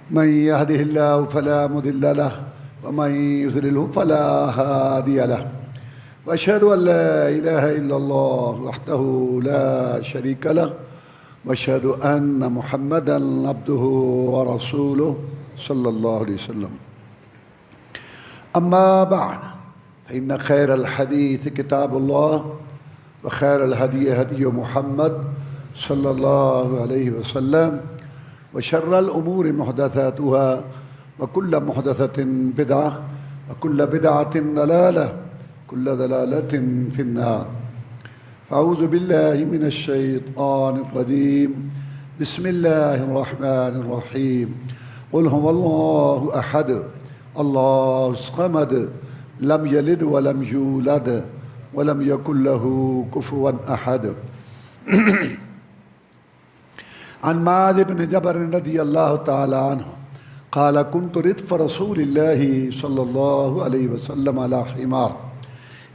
من يهده الله فلا مضل له ومن يضلل فلا هادي له وأشهد أن لا إله إلا الله وحده لا شريك له وأشهد أن محمدا عبده ورسوله صلى الله عليه وسلم. أما بعد فإن خير الحديث كتاب الله وخير الهدي هدي محمد صلى الله عليه وسلم وشر الأمور محدثاتها وكل محدثة بدعة وكل بدعة ضلالة كل ضلالة في النار. أعوذ بالله من الشيطان الرجيم. بسم الله الرحمن الرحيم. قل هو الله أحد الله الصمد لم يلد ولم يولد ولم يكن له كفوا أحد. عن معاذ بن جبل رضي الله تعالى عنه قال كنت ردف رسول الله صلى الله عليه وسلم على حمار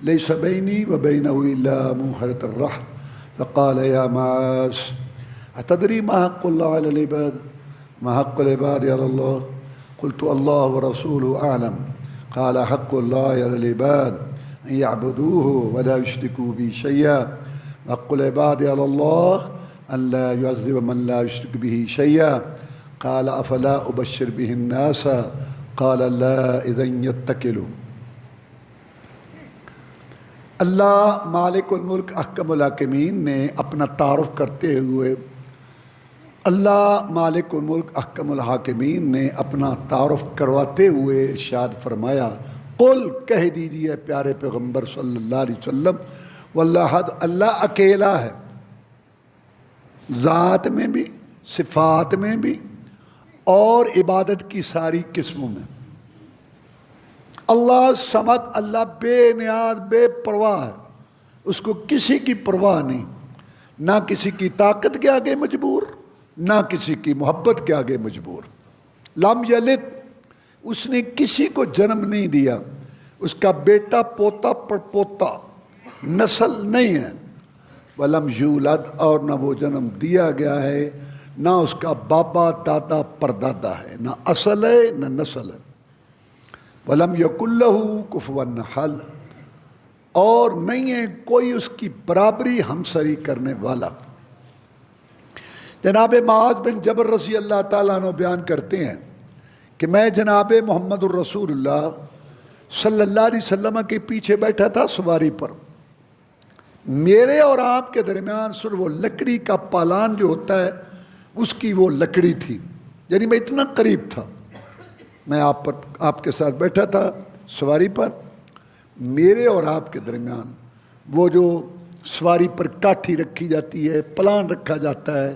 ليس بيني وبينه إلا موهرة الرحل فقال يا معاذ أتدري ما حق الله على العباد؟ ما حق العباد على الله؟ قلت الله ورسوله أعلم. قال حق الله على العباد أن يعبدوه ولا يشركوا به شيئا وحق العباد على الله أن لا يعذب من لا يشرك به شيئا. قال أفلا أبشر به الناس؟ قال لا إذن يتكلوا. اللہ مالک الملک احکم الحاکمین نے اپنا تعارف کرتے ہوئے تعارف کرواتے ہوئے ارشاد فرمایا قل کہہ دیجیے پیارے پیغمبر صلی اللہ علیہ وسلم واللہ اللہ اکیلا ہے، ذات میں بھی صفات میں بھی اور عبادت کی ساری قسموں میں۔ اللہ صمد، اللہ بے نیاز بے پرواہ ہے، اس کو کسی کی پرواہ نہیں، نہ کسی کی طاقت کے آگے مجبور نہ کسی کی محبت کے آگے مجبور۔ لم یلد، اس نے کسی کو جنم نہیں دیا، اس کا بیٹا پوتا پڑپوتا نسل نہیں ہے۔ ولم یولد، اور نہ وہ جنم دیا گیا ہے، نہ اس کا بابا دادا پردادا ہے، نہ اصل ہے نہ نسل ہے۔ ولم یکن لہ کفوا احد، اور نہیں ہے کوئی اس کی برابری ہمسری کرنے والا۔ جناب معاذ بن جبل رضی اللہ تعالیٰ عنہ بیان کرتے ہیں کہ میں جناب محمد الرسول اللہ صلی اللہ علیہ وسلم کے پیچھے بیٹھا تھا سواری پر، میرے اور آپ کے درمیان صرف وہ لکڑی کا پالان جو ہوتا ہے اس کی وہ لکڑی تھی، یعنی میں اتنا قریب تھا، میں آپ کے ساتھ بیٹھا تھا سواری پر، میرے اور آپ کے درمیان وہ جو سواری پر کاٹھی رکھی جاتی ہے، پلان رکھا جاتا ہے،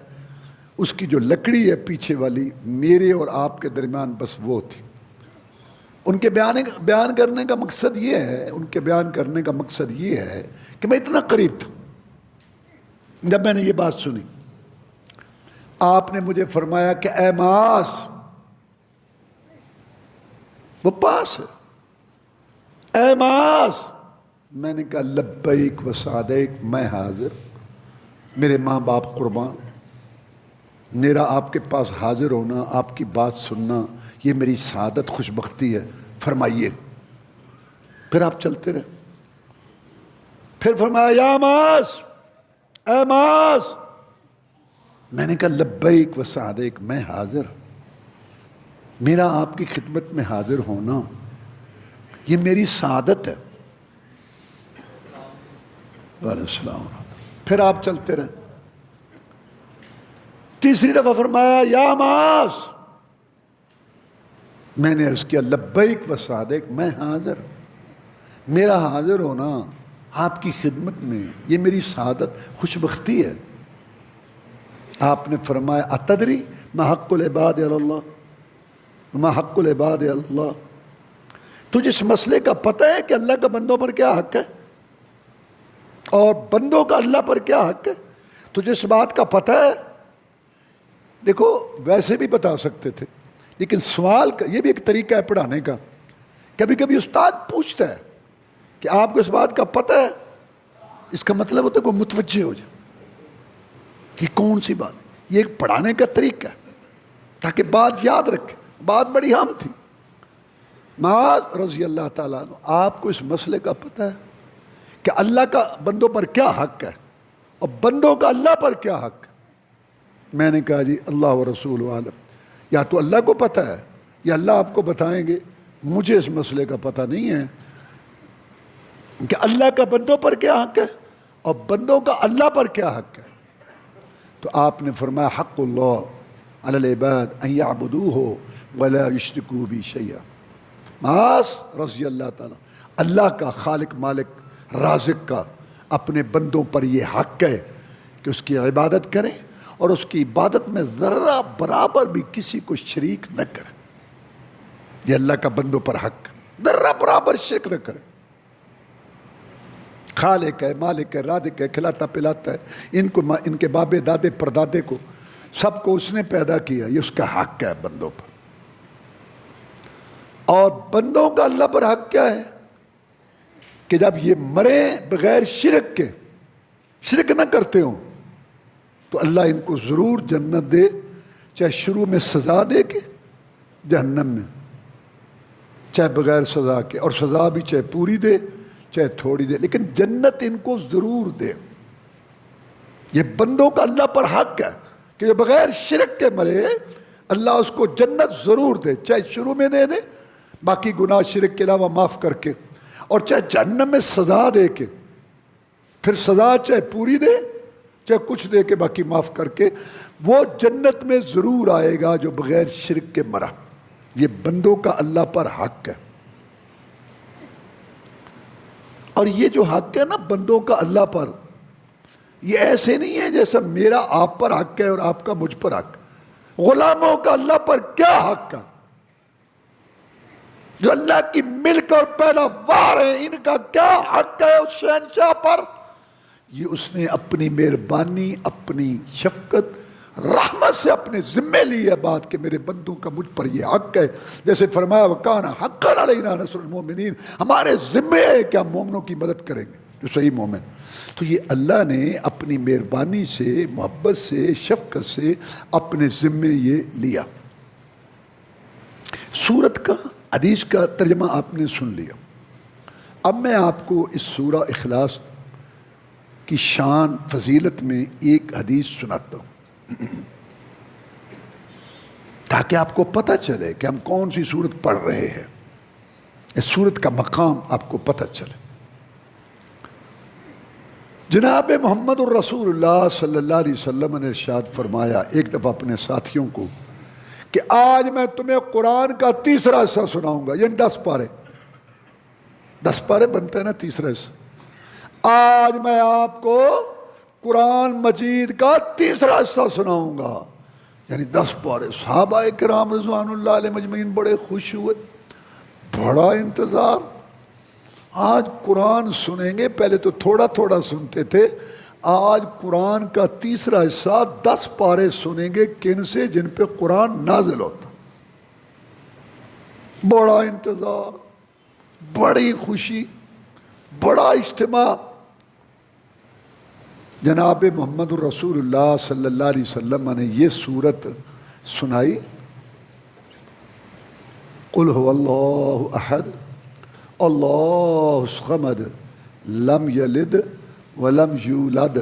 اس کی جو لکڑی ہے پیچھے والی، میرے اور آپ کے درمیان بس وہ تھی۔ ان کے بیان کرنے کا مقصد یہ ہے کہ میں اتنا قریب تھا۔ جب میں نے یہ بات سنی، آپ نے مجھے فرمایا کہ اے معاذ، وہ پاس ہے، اے معاذ۔ میں نے کہا لبیک و سعدیک، میں حاضر، میرے ماں باپ قربان، میرا آپ کے پاس حاضر ہونا، آپ کی بات سننا، یہ میری سعادت خوش بختی ہے، فرمائیے۔ پھر آپ چلتے رہے، پھر فرمایا یا معاذ، اے معاذ۔ میں نے کہا لبیک و سعدیک، میں حاضر، میرا آپ کی خدمت میں حاضر ہونا یہ میری سعادت ہے۔ وعلیکم السلام۔ پھر آپ چلتے رہے، تیسری دفعہ فرمایا یا معاذ۔ میں نے عرض کیا لبیک و سعدیک، میں حاضر، میرا حاضر ہونا آپ کی خدمت میں یہ میری سعادت خوش بختی ہے۔ آپ نے فرمایا اتدری ما حق العباد علی اللہ، ما حق العباد علی اللہ، تجھے اس مسئلے کا پتہ ہے کہ اللہ کا بندوں پر کیا حق ہے اور بندوں کا اللہ پر کیا حق ہے؟ تجھے اس بات کا پتہ ہے؟ دیکھو ویسے بھی بتا سکتے تھے، لیکن سوال کا یہ بھی ایک طریقہ ہے پڑھانے کا۔ کبھی کبھی استاد پوچھتا ہے کہ آپ کو اس بات کا پتہ ہے، اس کا مطلب ہوتا ہے کوئی متوجہ ہو جائے کہ کون سی بات ہے۔ یہ ایک پڑھانے کا طریقہ ہے تاکہ بات یاد رکھے۔ بات بڑی عام تھی. معاذ رضی اللہ تعالیٰ عنہ، آپ کو اس مسئلے کا پتہ ہے کہ اللہ کا بندوں پر کیا حق ہے اور بندوں کا اللہ پر کیا حق ہے؟ میں نے کہا جی اللہ و رسول عالم، یا تو اللہ کو پتہ ہے یا اللہ آپ کو بتائیں گے. مجھے اس مسئلے کا پتہ نہیں ہے کہ اللہ کا بندوں پر کیا حق ہے اور بندوں کا اللہ پر کیا حق ہے. تو آپ نے فرمایا حق اللہ علی العباد ان یعبدوہ ولا یشرکوا بہ شیئا. معاذ رضی اللہ تعالیٰ، اللہ کا خالق مالک رازق کا اپنے بندوں پر یہ حق ہے کہ اس کی عبادت کریں اور اس کی عبادت میں ذرہ برابر بھی کسی کو شریک نہ کریں. یہ اللہ کا بندوں پر حق، ذرہ برابر شرک نہ کریں. خالق ہے، مالک ہے، رازق ہے، کھلاتا پلاتا ہے. ان کے بابے دادے پردادے کو سب کو اس نے پیدا کیا، یہ اس کا حق ہے بندوں پر. اور بندوں کا اللہ پر حق کیا ہے کہ جب یہ مرے بغیر شرک کے، شرک نہ کرتے ہوں، تو اللہ ان کو ضرور جنت دے، چاہے شروع میں سزا دے کے جہنم میں، چاہے بغیر سزا کے، اور سزا بھی چاہے پوری دے چاہے تھوڑی دے، لیکن جنت ان کو ضرور دے. یہ بندوں کا اللہ پر حق ہے کہ جو بغیر شرک کے مرے اللہ اس کو جنت ضرور دے، چاہے شروع میں دے دے باقی گناہ شرک کے علاوہ معاف کر کے، اور چاہے جہنم میں سزا دے کے، پھر سزا چاہے پوری دے چاہے کچھ دے کے باقی معاف کر کے، وہ جنت میں ضرور آئے گا جو بغیر شرک کے مرا. یہ بندوں کا اللہ پر حق ہے. اور یہ جو حق ہے نا بندوں کا اللہ پر، یہ ایسے نہیں ہے جیسا میرا آپ پر حق ہے اور آپ کا مجھ پر حق. غلاموں کا اللہ پر کیا حق ہے؟ جو اللہ کی ملک اور پیداوار ہے، ان کا کیا حق ہے اس شہنشاہ پر؟ یہ اس نے اپنی مہربانی، اپنی شفقت، رحمت سے اپنے ذمے لی ہے بات کہ میرے بندوں کا مجھ پر یہ حق ہے. جیسے فرمایا وَكَانَ حَقًّا عَلَيْنَا نَصْرُ الْمُؤْمِنِينَ، ہمارے ذمے ہے کہ ہم مومنوں کی مدد کریں گے جو صحیح مومن. تو یہ اللہ نے اپنی مہربانی سے، محبت سے، شفقت سے اپنے ذمے یہ لیا. سورت کا، حدیث کا ترجمہ آپ نے سن لیا. اب میں آپ کو اس سورہ اخلاص کی شان فضیلت میں ایک حدیث سناتا ہوں تاکہ آپ کو پتہ چلے کہ ہم کون سی سورت پڑھ رہے ہیں، اس سورت کا مقام آپ کو پتہ چلے. جناب محمد الرسول اللہ صلی اللہ علیہ وسلم نے ارشاد فرمایا ایک دفعہ اپنے ساتھیوں کو کہ آج میں تمہیں قرآن کا تیسرا حصہ سناؤں گا. یعنی 10 پارے، 10 پارے بنتے ہیں نا تیسرا حصہ. آج میں آپ کو قرآن مجید کا تیسرا حصہ سناؤں گا، یعنی 10 پارے. صحابہ کرام رضوان اللہ علیہ مجمعین بڑے خوش ہوئے، بڑا انتظار. آج قرآن سنیں گے، پہلے تو تھوڑا تھوڑا سنتے تھے، آج قرآن کا تیسرا حصہ 10 پارے سنیں گے. کن سے؟ جن پہ قرآن نازل ہوتا. بڑا انتظار، بڑی خوشی، بڑا اجتماع. جناب محمد الرسول اللہ صلی اللہ علیہ وسلم نے یہ سورت سنائی، قل هو اللہ احد اللہ الصمد لم یلد ولم یولد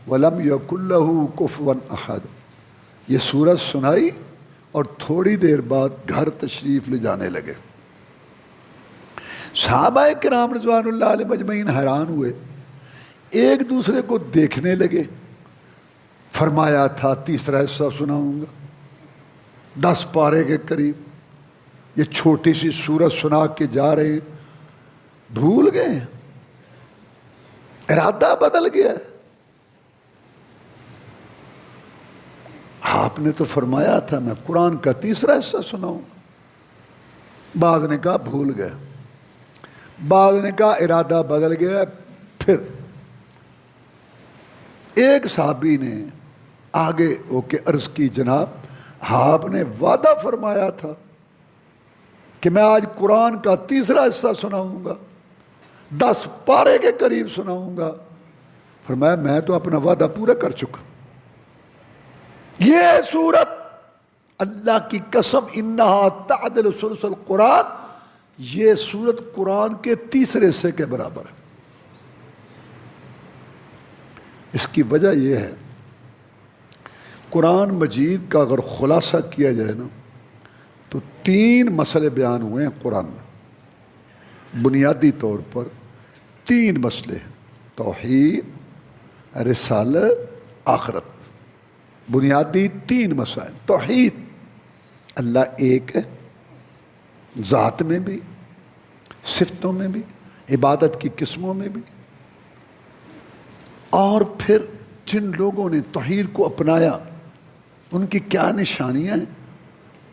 ولم یکن لہ کفوا احد. یہ سورت سنائی اور تھوڑی دیر بعد گھر تشریف لے جانے لگے. صحابہ کرام رضوان اللہ علیہ مجمعین حیران ہوئے، ایک دوسرے کو دیکھنے لگے. فرمایا تھا تیسرا حصہ سناؤں گا، 10 پارے کے قریب، یہ چھوٹی سی سورت سنا کے جا رہے ہیں. بھول گئے، ارادہ بدل گیا. آپ نے تو فرمایا تھا میں قرآن کا تیسرا حصہ سناؤں. بعض نے کہا بھول گئے، بعض نے کہا ارادہ بدل گیا. پھر ایک صحابی نے آگے ہو کے عرض کی جناب آپ نے وعدہ فرمایا تھا کہ میں آج قرآن کا تیسرا حصہ سناؤں گا، 10 پارے کے قریب سناؤں گا. فرمایا میں تو اپنا وعدہ پورا کر چکا. یہ سورت اللہ کی قسم انہا تعدل ثلث القرآن، یہ سورت قرآن کے تیسرے حصے کے برابر ہے۔ اس کی وجہ یہ ہے، قرآن مجید کا اگر خلاصہ کیا جائے نا تو 3 مسئلے بیان ہوئے ہیں قرآن میں، بنیادی طور پر 3 مسئلے ہیں: توحید، رسالت، آخرت۔ بنیادی 3 مسائل۔ توحید، اللہ ایک ہے، ذات میں بھی، صفتوں میں بھی، عبادت کی قسموں میں بھی۔ اور پھر جن لوگوں نے توحید کو اپنایا ان کی کیا نشانیاں ہیں،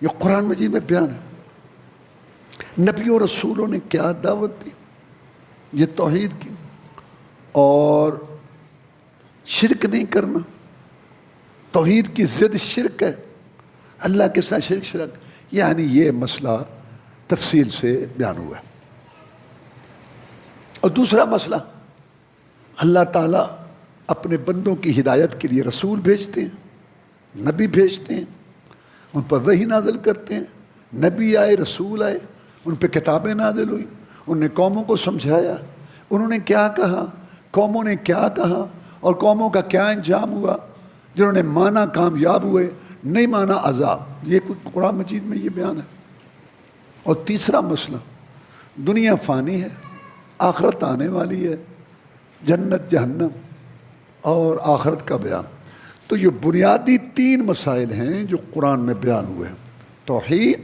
یہ قرآن مجید میں بیان ہے۔ نبیوں اور رسولوں نے کیا دعوت دی، یہ توحید کی، اور شرک نہیں کرنا۔ توحید کی ضد شرک ہے، اللہ کے ساتھ شرک، یعنی یہ مسئلہ تفصیل سے بیان ہوا ہے۔ اور دوسرا مسئلہ، اللہ تعالیٰ اپنے بندوں کی ہدایت کے لیے رسول بھیجتے ہیں، نبی بھیجتے ہیں، ان پر وحی نازل کرتے ہیں۔ نبی آئے، رسول آئے، ان پہ کتابیں نازل ہوئی، انہوں نے قوموں کو سمجھایا، انہوں نے کیا کہا، قوموں نے کیا کہا، اور قوموں کا کیا انجام ہوا۔ جنہوں نے مانا کامیاب ہوئے، نہیں مانا عذاب۔ یہ کچھ قرآن مجید میں یہ بیان ہے۔ اور تیسرا مسئلہ، دنیا فانی ہے، آخرت آنے والی ہے، جنت جہنم اور آخرت کا بیان۔ تو یہ بنیادی 3 مسائل ہیں جو قرآن میں بیان ہوئے ہیں: توحید،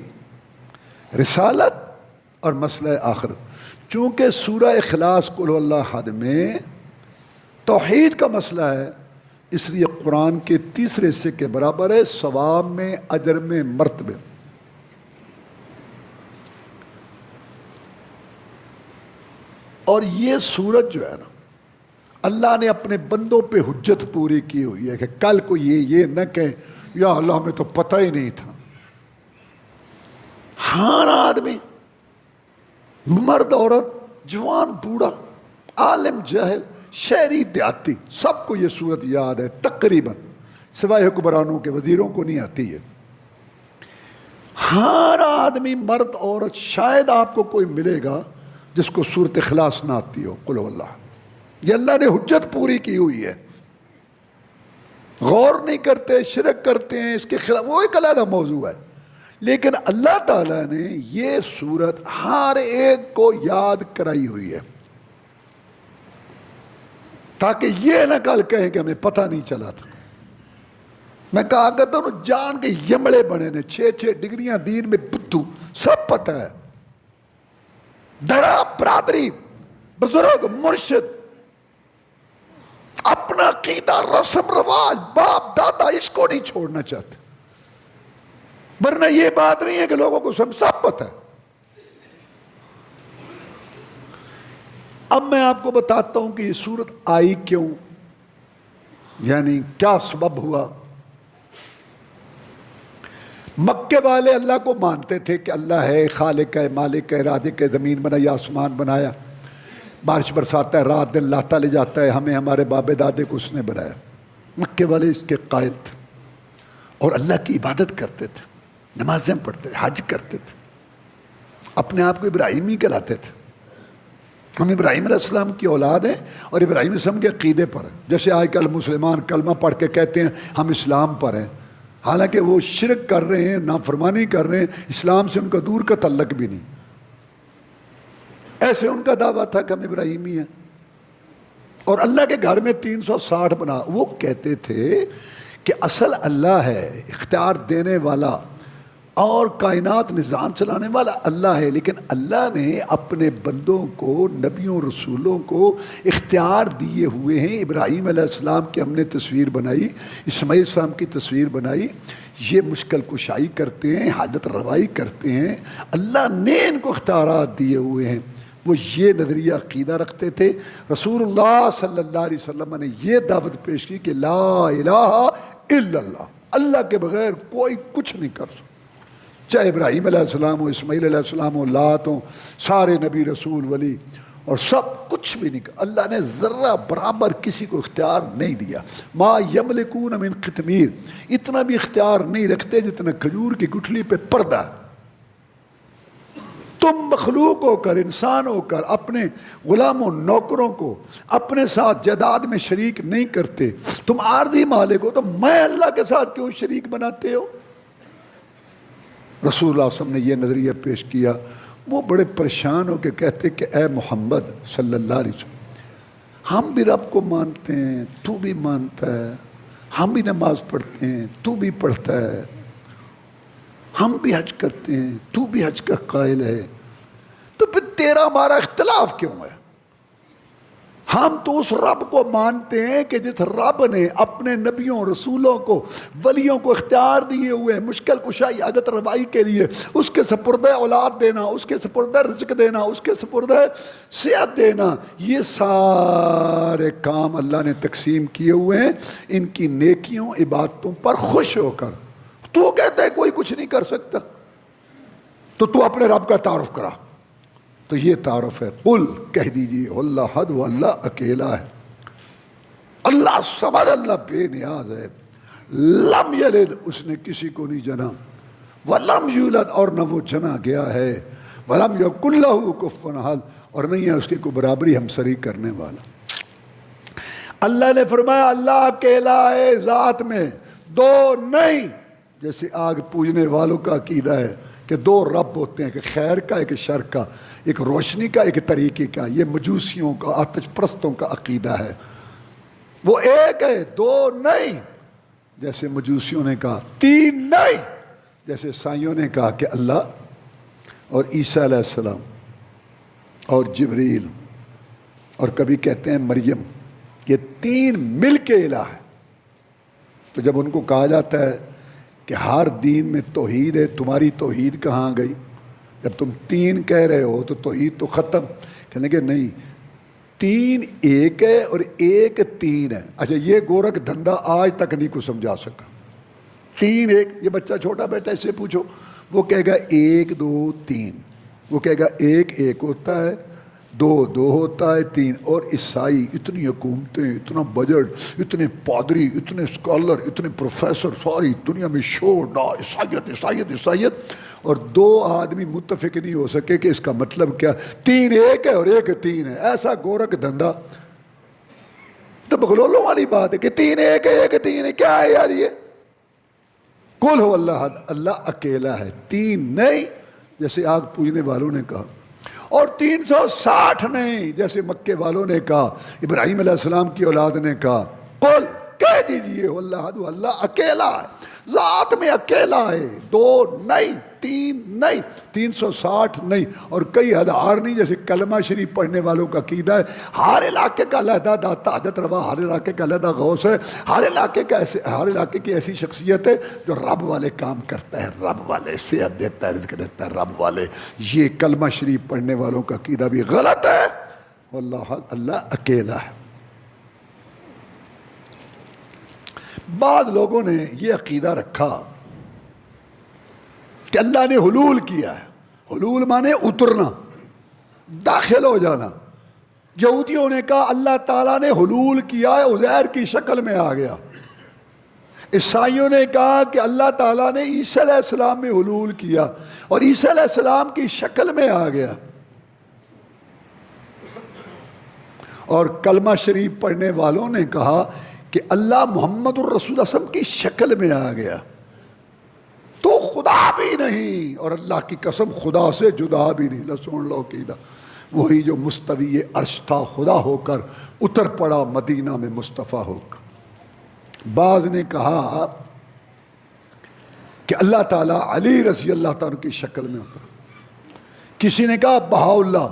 رسالت اور مسئلہ آخرت۔ چونکہ سورہ اخلاص قل هو اللہ احد میں توحید کا مسئلہ ہے، اس لیے قرآن کے تیسرے حصے کے برابر ہے، ثواب میں، اجر میں، مرتبے۔ اور یہ سورت جو ہے نا، اللہ نے اپنے بندوں پہ حجت پوری کی ہوئی ہے کہ کل کو یہ نہ کہیں یا اللہ ہمیں تو پتہ ہی نہیں تھا۔ ہر آدمی، مرد عورت، جوان بوڑھا، عالم جاہل، شہری دیہاتی، سب کو یہ صورت یاد ہے تقریباً، سوائے حکمرانوں کے، وزیروں کو نہیں آتی ہے۔ ہر آدمی، مرد عورت، شاید آپ کو کوئی ملے گا جس کو سورت اخلاص نہ آتی ہو، قل هو اللہ۔ یہ اللہ نے حجت پوری کی ہوئی ہے۔ غور نہیں کرتے، شرک کرتے ہیں، اس کے خلاف وہ ایک علیحدہ موضوع ہے، لیکن اللہ تعالیٰ نے یہ سورت ہر ایک کو یاد کرائی ہوئی ہے تاکہ یہ نہ کل کہیں کہ ہمیں پتہ نہیں چلا تھا۔ میں کہا کرتا ہوں، جان کے یمڑے بنے نے، 6 ڈگریاں دین میں، بدھو، سب پتہ ہے، دڑا برادری، بزرگ، مرشد، اپنا عقیدہ، رسم رواج، باپ دادا، اس کو نہیں چھوڑنا چاہتے، ورنہ یہ بات نہیں ہے کہ لوگوں کو سب پتہ ہے۔ اب میں آپ کو بتاتا ہوں کہ یہ سورت آئی کیوں، یعنی کیا سبب ہوا۔ مکے والے اللہ کو مانتے تھے کہ اللہ ہے، خالق ہے، مالک ہے، رازق ہے، زمین بنائی، آسمان بنایا، بارش برساتا ہے، رات دن لاتا لے جاتا ہے، ہمیں ہمارے باب دادے کو اس نے بنایا۔ مکے والے اس کے قائل تھے اور اللہ کی عبادت کرتے تھے، نمازیں پڑھتے تھے، حج کرتے تھے، اپنے آپ کو ابراہیمی کہلاتے تھے۔ ہم ابراہیم علیہ السلام کی اولاد ہیں اور ابراہیم علیہ السلام کے عقیدے پر ہیں، جیسے آج کل مسلمان کلمہ پڑھ کے کہتے ہیں ہم اسلام پر ہیں، حالانکہ وہ شرک کر رہے ہیں، نافرمانی کر رہے ہیں، اسلام سے ان کا دور کا تعلق بھی نہیں۔ ایسے ان کا دعویٰ تھا کہ ہم ابراہیمی ہیں، اور اللہ کے گھر میں 360 بنا۔ وہ کہتے تھے کہ اصل اللہ ہے، اختیار دینے والا اور کائنات نظام چلانے والا اللہ ہے، لیکن اللہ نے اپنے بندوں کو، نبیوں رسولوں کو اختیار دیے ہوئے ہیں۔ ابراہیم علیہ السلام کی ہم نے تصویر بنائی، اسماعیل السلام کی تصویر بنائی، یہ مشکل کشائی کرتے ہیں، حاجت روائی کرتے ہیں، اللہ نے ان کو اختیارات دیے ہوئے ہیں۔ وہ یہ نظریہ عقیدہ رکھتے تھے۔ رسول اللہ صلی اللہ علیہ وسلم نے یہ دعوت پیش کی کہ لا الہ الا اللہ، اللہ کے بغیر کوئی کچھ نہیں کر سکتا، چاہے ابراہیم علیہ السلام ہو، اسماعیل علیہ السلام ہو، لات ہو، سارے نبی رسول ولی، اور سب کچھ بھی نہیں. اللہ نے ذرہ برابر کسی کو اختیار نہیں دیا. ما یملکون من قطمیر, اتنا بھی اختیار نہیں رکھتے جتنا کھجور کی گٹھلی پہ پردہ. تم مخلوق ہو کر, انسان ہو کر, اپنے غلاموں نوکروں کو اپنے ساتھ جائیداد میں شریک نہیں کرتے. تم عارضی مالک ہو تو میں اللہ کے ساتھ کیوں شریک بناتے ہو؟ رسول اللہ صلی اللہ علیہ وسلم نے یہ نظریہ پیش کیا. وہ بڑے پریشان ہو کے کہتے کہ اے محمد صلی اللہ علیہ وسلم, ہم بھی رب کو مانتے ہیں, تو بھی مانتا ہے, ہم بھی نماز پڑھتے ہیں, تو بھی پڑھتا ہے, ہم بھی حج کرتے ہیں, تو بھی حج کا قائل ہے, تو پھر تیرا ہمارا اختلاف کیوں ہے؟ ہم تو اس رب کو مانتے ہیں کہ جس رب نے اپنے نبیوں رسولوں کو ولیوں کو اختیار دیے ہوئے ہیں مشکل کشائی عادت روائی کے لیے, اس کے سپرد اولاد دینا, اس کے سپرد رزق دینا, اس کے سپرد صحت دینا, یہ سارے کام اللہ نے تقسیم کیے ہوئے ہیں ان کی نیکیوں عبادتوں پر خوش ہو کر. تو کہتا ہے کوئی کچھ نہیں کر سکتا, تو اپنے رب کا تعارف کرا. تو یہ تعارف ہے. قل کہہ دیجئے اللہ حد و اللہ اکیلا ہے, اللہ صمد, اللہ بے نیاز ہے. لم یلد, اس نے کسی کو نہیں جنا, ولم یولد, اور نہ وہ جنا گیا ہے, ولم یکن لہ کفوا احد, اور نہیں ہے اس کی کوئی برابری ہمسری کرنے والا. اللہ نے فرمایا اللہ اکیلا ہے ذات میں, دو نہیں. جیسے آگ پوجنے والوں کا عقیدہ ہے کہ دو رب ہوتے ہیں, ایک خیر کا ایک شر کا, ایک روشنی کا ایک طریقے کا. یہ مجوسیوں کا آتش پرستوں کا عقیدہ ہے. وہ ایک ہے, دو نہیں. جیسے مجوسیوں نے کہا تین نہیں, جیسے عیسائیوں نے کہا کہ اللہ اور عیسیٰ علیہ السلام اور جبریل اور کبھی کہتے ہیں مریم, یہ تین مل کے الہ ہے. تو جب ان کو کہا جاتا ہے کہ ہر دین میں توحید ہے, تمہاری توحید کہاں گئی؟ جب تم تین کہہ رہے ہو تو توحید تو ختم. کہنے کہ نہیں, تین ایک ہے اور ایک تین ہے. اچھا یہ گورکھ دھندا آج تک نہیں کو سمجھا سکا. تین ایک, یہ بچہ چھوٹا بیٹا اس سے پوچھو, وہ کہے گا ایک دو تین, وہ کہے گا ایک ایک ہوتا ہے, دو دو ہوتا ہے, تین. اور عیسائی اتنی حکومتیں, اتنا بجٹ, اتنے پادری, اتنے اسکالر, اتنے پروفیسر, ساری دنیا میں شور ڈا عیسائیت عیسائیت عیسائیت, اور دو آدمی متفق نہیں ہو سکے کہ اس کا مطلب کیا, تین ایک ہے اور ایک تین ہے. ایسا گورکھ دھندا تو بغلولوں والی بات ہے کہ تین ایک ہے ایک تین ہے. کیا ہے یار یہ؟ قل هو اللہ احد, اللہ اکیلا ہے, تین نہیں جیسے آگ پوجنے والوں نے کہا, اور 360 نہیں جیسے مکے والوں نے کہا, ابراہیم علیہ السلام کی اولاد نے کہا. قل کہہ دیجئے اللہ احد, اللہ اکیلا ہے, ذات میں اکیلا ہے, دو نہیں, تین نہیں, 360 نہیں, اور کئی ہزار نہیں جیسے کلمہ شریف پڑھنے والوں کا عقیدہ ہے. ہر علاقے کا علیحدہ داتا حضرت روا, ہر علاقے کا علیحدہ غوث ہے, ہر علاقے کی ایسی شخصیت ہے جو رب والے کام کرتا ہے, رب والے صحت دیتا ہے, رزق دیتا ہے, رب والے. یہ کلمہ شریف پڑھنے والوں کا عقیدہ بھی غلط ہے. واللہ اللہ اکیلا ہے. بعض لوگوں نے یہ عقیدہ رکھا کہ اللہ نے حلول کیا ہے. حلول مانے اترنا, داخل ہو جانا. یہودیوں نے کہا اللہ تعالیٰ نے حلول کیا ہے, عزیر کی شکل میں آ گیا. عیسائیوں نے کہا کہ اللہ تعالیٰ نے عیسیٰ علیہ السلام میں حلول کیا اور عیسیٰ علیہ السلام کی شکل میں آ گیا. اور کلمہ شریف پڑھنے والوں نے کہا کہ اللہ محمد الرسول صلی اللہ علیہ وسلم کی شکل میں آ گیا. تو خدا بھی نہیں, اور اللہ کی قسم خدا سے جدا بھی نہیں. سن لو عقیدہ, وہی جو مستوی عرش تھا خدا ہو کر اتر پڑا مدینہ میں مصطفیٰ ہو کر. بعض نے کہا کہ اللہ تعالیٰ علی رضی اللہ تعالیٰ کی شکل میں اترا. کسی نے کہا بہاءاللہ,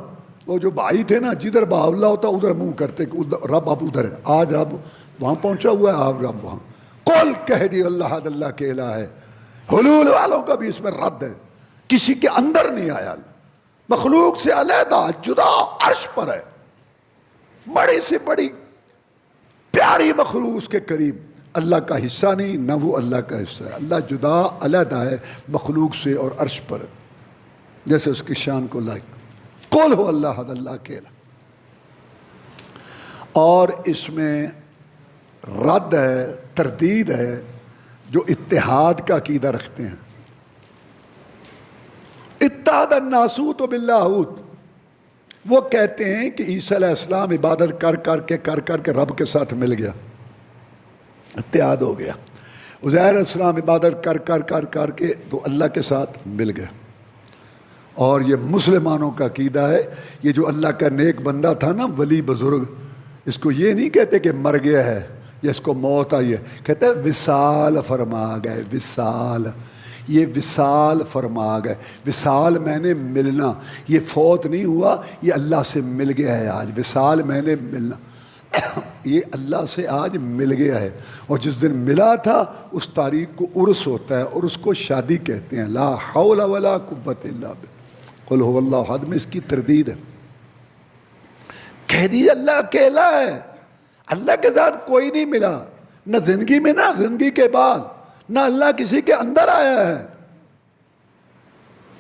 وہ جو بھائی تھے نا, جدھر بہاءاللہ ہوتا ادھر منہ کرتے کہ رب اب ادھر ہے. آج رب وہاں پہنچا ہوا ہے, آپ رب وہاں. قل کہہ دی اللہ حد, اللہ کے الہ ہے. حلول والوں کا بھی اس میں رد ہے, کسی کے اندر نہیں آیا, مخلوق سے علیحدہ جدا عرش پر ہے, بڑی سے بڑی پیاری مخلوق اس کے قریب, اللہ کا حصہ نہیں, نہ وہ اللہ کا حصہ ہے. اللہ جدا علیحدہ ہے مخلوق سے اور عرش پر, جیسے اس کی شان کو لائق. قل ہو اللہ حد, اللہ کے الہ. اور اس میں رد ہے، تردید ہے جو اتحاد کا عقیدہ رکھتے ہیں. اتحاد الناسوت باللاہوت، وہ کہتے ہیں کہ عیسیٰ علیہ السلام عبادت کر کے رب کے ساتھ مل گیا، اتحاد ہو گیا. عزیر علیہ السلام عبادت کر کے تو اللہ کے ساتھ مل گیا. اور یہ مسلمانوں کا عقیدہ ہے، یہ جو اللہ کا نیک بندہ تھا نا، ولی بزرگ، اس کو یہ نہیں کہتے کہ مر گیا ہے یا اس کو موت آئی ہے، کہتے ہیں وصال فرما گئے. وصال، یہ وصال فرما گئے. وصال میں نے ملنا، یہ فوت نہیں ہوا، یہ اللہ سے مل گیا ہے آج. وصال میں نے ملنا، یہ اللہ سے آج مل گیا ہے. اور جس دن ملا تھا اس تاریخ کو عرس ہوتا ہے، اور اس کو شادی کہتے ہیں. لا حول ولا قوت الا باللہ. قل هو اللہ احد میں اس کی تردید ہے. کہہ دیجیے اللہ اکیلا ہے، اللہ کے ساتھ کوئی نہیں ملا، نہ زندگی میں نہ زندگی کے بعد، نہ اللہ کسی کے اندر آیا ہے.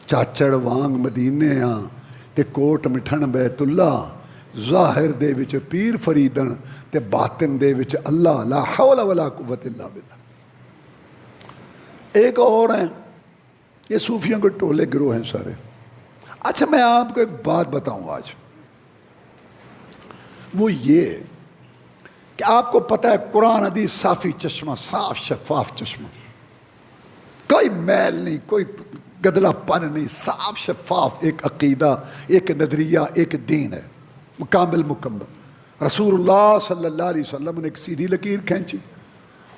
چاچڑ وانگ مدینے ہاں تے کوٹ مٹھن بیت اللہ، ظاہر دے وچ پیر فریدن تے باطن دے وچ اللہ. لا حول ولا قوت الا باللہ. ایک اور ہیں، یہ صوفیوں کے ٹولے گروہ ہیں سارے. اچھا میں آپ کو ایک بات بتاؤں آج، وہ یہ کہ آپ کو پتہ ہے قرآن حدیث صافی چشمہ، صاف شفاف چشمہ، کوئی میل نہیں، کوئی گدلا پن نہیں، صاف شفاف ایک عقیدہ، ایک نظریہ، ایک دین ہے کامل مکمل. رسول اللہ صلی اللہ علیہ وسلم نے ایک سیدھی لکیر کھینچی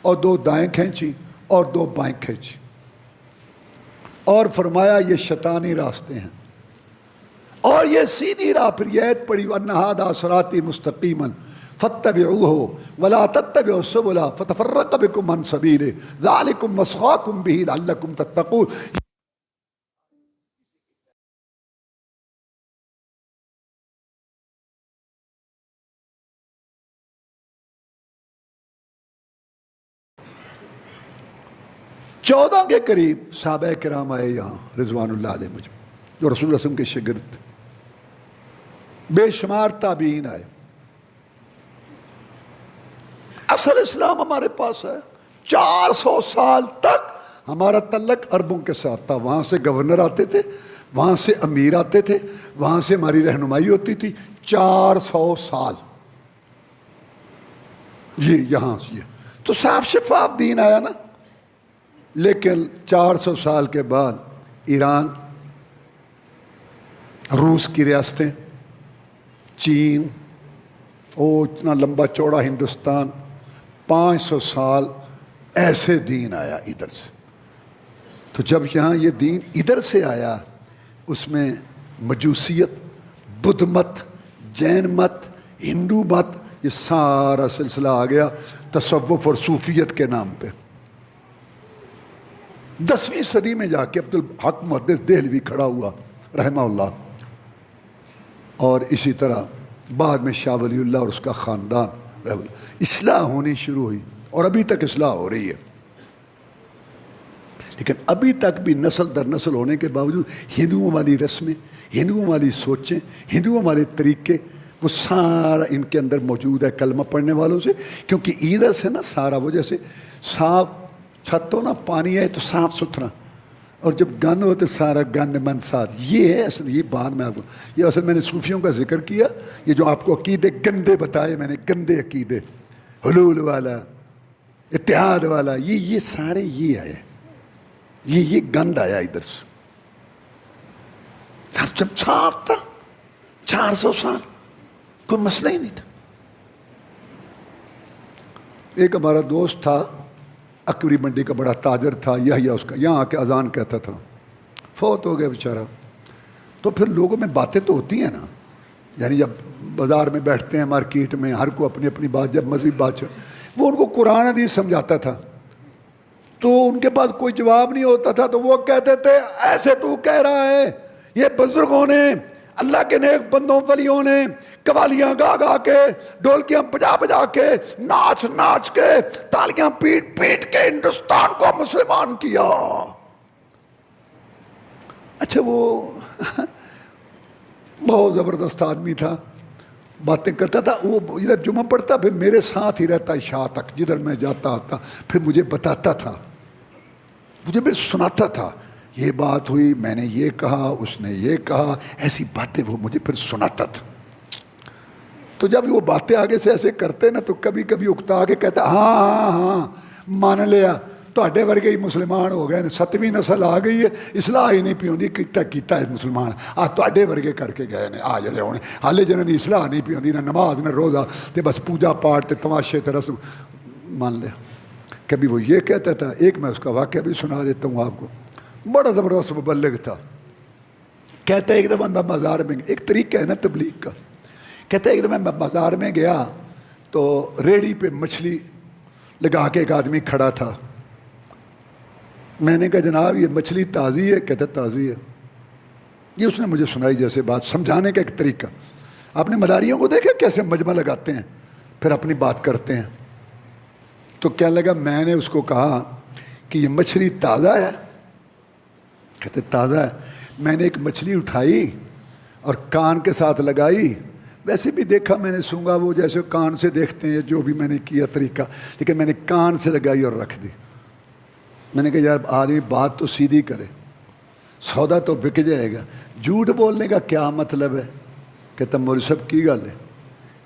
اور دو دائیں کھینچی اور دو بائیں کھینچی اور فرمایا یہ شیطانی راستے ہیں اور یہ سیدھی راہ. پھر یہ آیت پڑھی وَأَنَّ هَذَا صِرَاطِي مُسْتَقِيمًا فَاتَّبِعُوهُ وَلَا تَتَّبِعُوا السُّبُلَ فَتَفَرَّقَ بِكُمْ عَنْ سَبِيلِهِ ذَلِكُمْ وَصَّاكُمْ بِهِ لَعَلَّكُمْ تَتَّقُونَ. چودہ کے قریب صحابہ کرام آئے یہاں رضوان اللہ علیہ مجھ جو رسول اللہ صلی اللہ علیہ وسلم کے شاگرد تھے. بے شمار تابعین آئے. اصل اسلام ہمارے پاس ہے. 400 سال تک ہمارا تعلق عربوں کے ساتھ تھا. وہاں سے گورنر آتے تھے، وہاں سے امیر آتے تھے، وہاں سے ہماری رہنمائی ہوتی تھی. 400 سال یہ یہاں سے تو صاف شفاف دین آیا نا. لیکن 400 سال کے بعد ایران، روس کی ریاستیں، چین، اتنا لمبا چوڑا ہندوستان، 500 سال ایسے دین آیا ادھر سے. تو جب یہاں یہ دین ادھر سے آیا، اس میں مجوسیت، بدھ مت، جین مت، ہندو مت، یہ سارا سلسلہ آ گیا تصوف اور صوفیت کے نام پہ. 10ویں صدی میں جا کے عبدالحق محدث دہلوی کھڑا ہوا رحمہ اللہ، اور اسی طرح بعد میں شاہ ولی اللہ اور اس کا خاندان رحمہ اللہ. اصلاح ہونی شروع ہوئی اور ابھی تک اصلاح ہو رہی ہے. لیکن ابھی تک بھی نسل در نسل ہونے کے باوجود ہندوؤں والی رسمیں، ہندوؤں والی سوچیں، ہندوؤں والے طریقے، وہ سارا ان کے اندر موجود ہے کلمہ پڑھنے والوں سے. کیونکہ ادھر سے نا سارا وہ جیسے صاف چھت ہو نا، پانی ہے تو صاف ستھرا، اور جب گند ہو تو سارا گند من ساتھ. یہ ہے اصل. یہ بعد میں آپ کو، یہ اصل میں نے صوفیوں کا ذکر کیا. یہ جو آپ کو عقیدے گندے بتائے میں نے، گندے عقیدے، حلول والا، اتحاد والا، یہ سارے یہ آئے، یہ گند آیا ادھر سے. جب صاف تھا 400 سال کوئی مسئلہ ہی نہیں تھا. ایک ہمارا دوست تھا، اکوری منڈی کا بڑا تاجر تھا، یہ اس کا یہاں آ کے اذان کہتا تھا. فوت ہو گیا بیچارہ. تو پھر لوگوں میں باتیں تو ہوتی ہیں نا، یعنی جب بازار میں بیٹھتے ہیں، مارکیٹ میں، ہر کو اپنی اپنی بات، جب مذہبی بات وہ ان کو قرآن حدیث سمجھاتا تھا تو ان کے پاس کوئی جواب نہیں ہوتا تھا. تو وہ کہتے تھے ایسے تو کہہ رہا ہے، یہ بزرگوں نے، اللہ کے نیک بندوں ولیوں نے قوالیاں گا گا کے، ڈھولکیاں بجا بجا کے، ناچ ناچ کے، تالیاں پیٹ پیٹ کے ہندوستان کو مسلمان کیا. اچھا وہ بہت زبردست آدمی تھا. باتیں کرتا تھا. وہ ادھر جمعہ پڑھتا پھر میرے ساتھ ہی رہتا عشاء تک, جدھر میں جاتا آتا پھر مجھے بتاتا تھا, مجھے پھر سناتا تھا, یہ بات ہوئی, میں نے یہ کہا, اس نے یہ کہا, ایسی باتیں وہ مجھے پھر سناتا تھا. تو جب وہ باتیں آگے سے ایسے کرتے نا تو کبھی کبھی اکتا کے کہتا ہاں ہاں ہاں مان لیا, تواڈے ورگے ہی مسلمان ہو گئے, 7ویں نسل آ گئی ہے, اصلاح ہی نہیں پیوندی, کیتا ہے مسلمان آ تواڈے ورگے کر کے گئے نے آ جڑے ہونے, حالے جنہاں دی اصلاح نہیں پیوندی, نہ نماز نہ روزہ, تے بس پوجا پاٹ تے تماشے تے رسم مان لیا. کبھی وہ یہ کہتا تھا, ایک میں اس کا واقعہ بھی سنا دیتا ہوں آپ کو, بڑا زبردست مبلغ تھا. کہتا ہے ایک دفعہ میں بازار میں, ایک طریقہ ہے نا تبلیغ کا, کہتا ہے ایک دفعہ میں بازار میں گیا تو ریڑھی پہ مچھلی لگا کے ایک آدمی کھڑا تھا. میں نے کہا جناب یہ مچھلی تازی ہے؟ کہتا تازی ہے. یہ اس نے مجھے سنائی جیسے بات, سمجھانے کا ایک طریقہ. آپ نے مداریوں کو دیکھا کیسے مجمع لگاتے ہیں پھر اپنی بات کرتے ہیں. تو کیا لگا, میں نے اس کو کہا کہ یہ مچھلی تازہ ہے؟ کہتے تازہ ہے. میں نے ایک مچھلی اٹھائی اور کان کے ساتھ لگائی, ویسے بھی دیکھا میں نے سونگا وہ جیسے کان سے دیکھتے ہیں, جو بھی میں نے کیا طریقہ, لیکن میں نے کان سے لگائی اور رکھ دی. میں نے کہا یار آدمی بات تو سیدھی کرے, سودا تو بک جائے گا, جھوٹ بولنے کا کیا مطلب ہے؟ کہتا مولوی صاحب کی گل ہے؟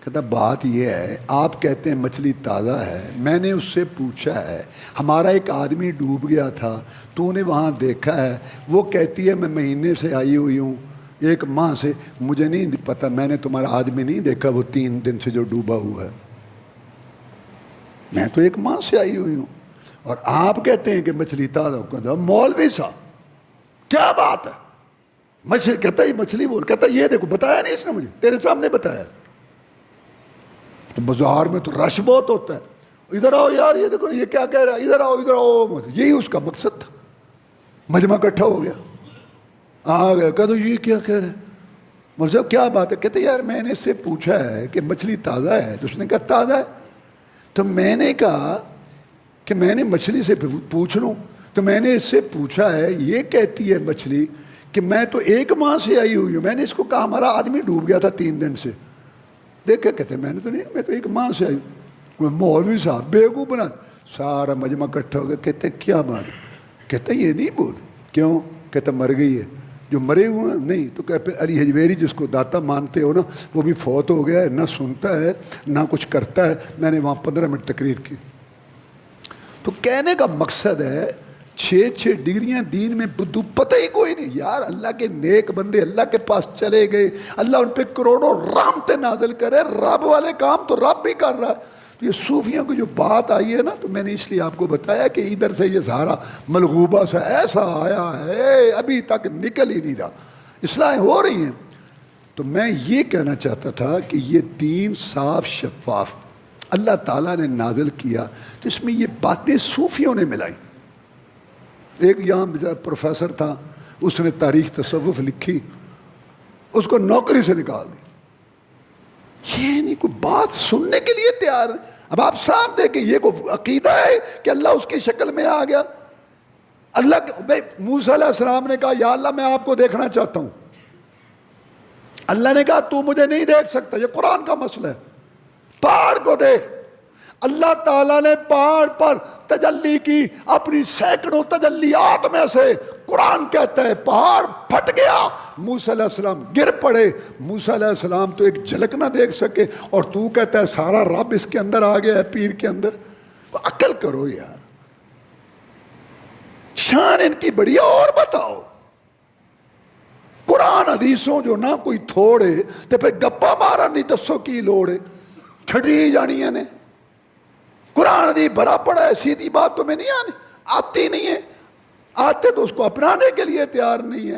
کہتا بات یہ ہے, آپ کہتے ہیں مچھلی تازہ ہے, میں نے اس سے پوچھا ہے, ہمارا ایک آدمی ڈوب گیا تھا, تو نے وہاں دیکھا ہے, وہ کہتی ہے میں مہینے سے آئی ہوئی ہوں, 1 ماہ سے, مجھے نہیں پتہ, میں نے تمہارا آدمی نہیں دیکھا وہ 3 دن سے جو ڈوبا ہوا ہے, میں تو 1 ماہ سے آئی ہوئی ہوں, اور آپ کہتے ہیں کہ مچھلی تازہ. مولوی صاحب کیا بات ہے, مچھلی, کہتا یہ مچھلی بول, کہتا یہ دیکھو, بتایا نہیں اس نے مجھے, تیرے سامنے بتایا. تو بازار میں تو رش بہت ہوتا ہے, ادھر آؤ یار یہ دیکھو یہ کیا کہہ رہا ہے, ادھر آؤ ادھر آؤ, یہی اس کا مقصد تھا. مجمع اکٹھا ہو گیا, آ گیا, کہا تو یہ کیا کہہ رہے ہیں, مولوی صاحب کیا بات ہے؟ کہتے یار میں نے اس سے پوچھا ہے کہ مچھلی تازہ ہے, تو اس نے کہا تازہ ہے. تو میں نے کہا کہ میں نے مچھلی سے پوچھ لوں, تو میں نے اس سے پوچھا ہے, یہ کہتی ہے مچھلی کہ میں تو 1 ماہ سے آئی ہوئی ہوں, میں نے اس کو کہا ہمارا آدمی ڈوب گیا تھا 3 دن سے, دیکھا, کہتے میں نے تو نہیں, میں تو 1 ماہ سے آئی ہوں. مولوی صاحب بیوقوف بنا, سارا مجمع اکٹھا ہو گیا. کہتے کیا بات؟ کہتے یہ نہیں بول. کیوں؟ کہتا مر گئی ہے. جو مرے ہوئے ہیں نہیں. تو کہتے علی حجویری جس کو داتا مانتے ہو نا, وہ بھی فوت ہو گیا ہے, نہ سنتا ہے نہ کچھ کرتا ہے. میں نے وہاں 15 منٹ تقریر کی. تو کہنے کا مقصد ہے 6 ڈگریاں دین میں بدو پتہ ہی کوئی نہیں یار. اللہ کے نیک بندے اللہ کے پاس چلے گئے, اللہ ان پہ کروڑوں رحمتیں نازل کرے, رب والے کام تو رب بھی کر رہا ہے. تو یہ صوفیوں کی جو بات آئی ہے نا, تو میں نے اس لیے آپ کو بتایا کہ ادھر سے یہ سارا ملغوبہ سا ایسا آیا ہے, ابھی تک نکل ہی نہیں رہا, اصلاحیں ہو رہی ہیں. تو میں یہ کہنا چاہتا تھا کہ یہ دین صاف شفاف اللہ تعالیٰ نے نازل کیا, تو اس میں یہ باتیں صوفیوں نے ملائی. ایک یہاں پروفیسر تھا, اس نے تاریخ تصوف لکھی, اس کو نوکری سے نکال دی. یہ نہیں کوئی بات سننے کے لیے تیار ہے. اب آپ صاحب دیکھیں, یہ کوئی عقیدہ ہے کہ اللہ اس کی شکل میں آ گیا؟ اللہ موسیٰ علیہ السلام نے کہا یا اللہ میں آپ کو دیکھنا چاہتا ہوں. اللہ نے کہا تو مجھے نہیں دیکھ سکتا, یہ قرآن کا مسئلہ ہے. پہاڑ کو دیکھ, اللہ تعالیٰ نے پہاڑ پر تجلی کی, اپنی سینکڑوں تجلیات میں سے قرآن کہتا ہے پہاڑ پھٹ گیا, موسیٰ علیہ السلام گر پڑے. موسیٰ علیہ السلام تو ایک جھلک نہ دیکھ سکے, اور تو کہتا ہے سارا رب اس کے اندر آ گیا ہے پیر کے اندر. عقل کرو یار, شان ان کی بڑی. اور بتاؤ قرآن حدیثوں جو نہ کوئی تھوڑے تے پھر گپا مارا نہیں دسو کی لوڑے, چھڑی جانیاں نے. قرآن دی بھرا پڑا ہے, سیدھی بات تمہیں نہیں آتی نہیں ہے, آتے تو اس کو اپنانے کے لیے تیار نہیں ہے.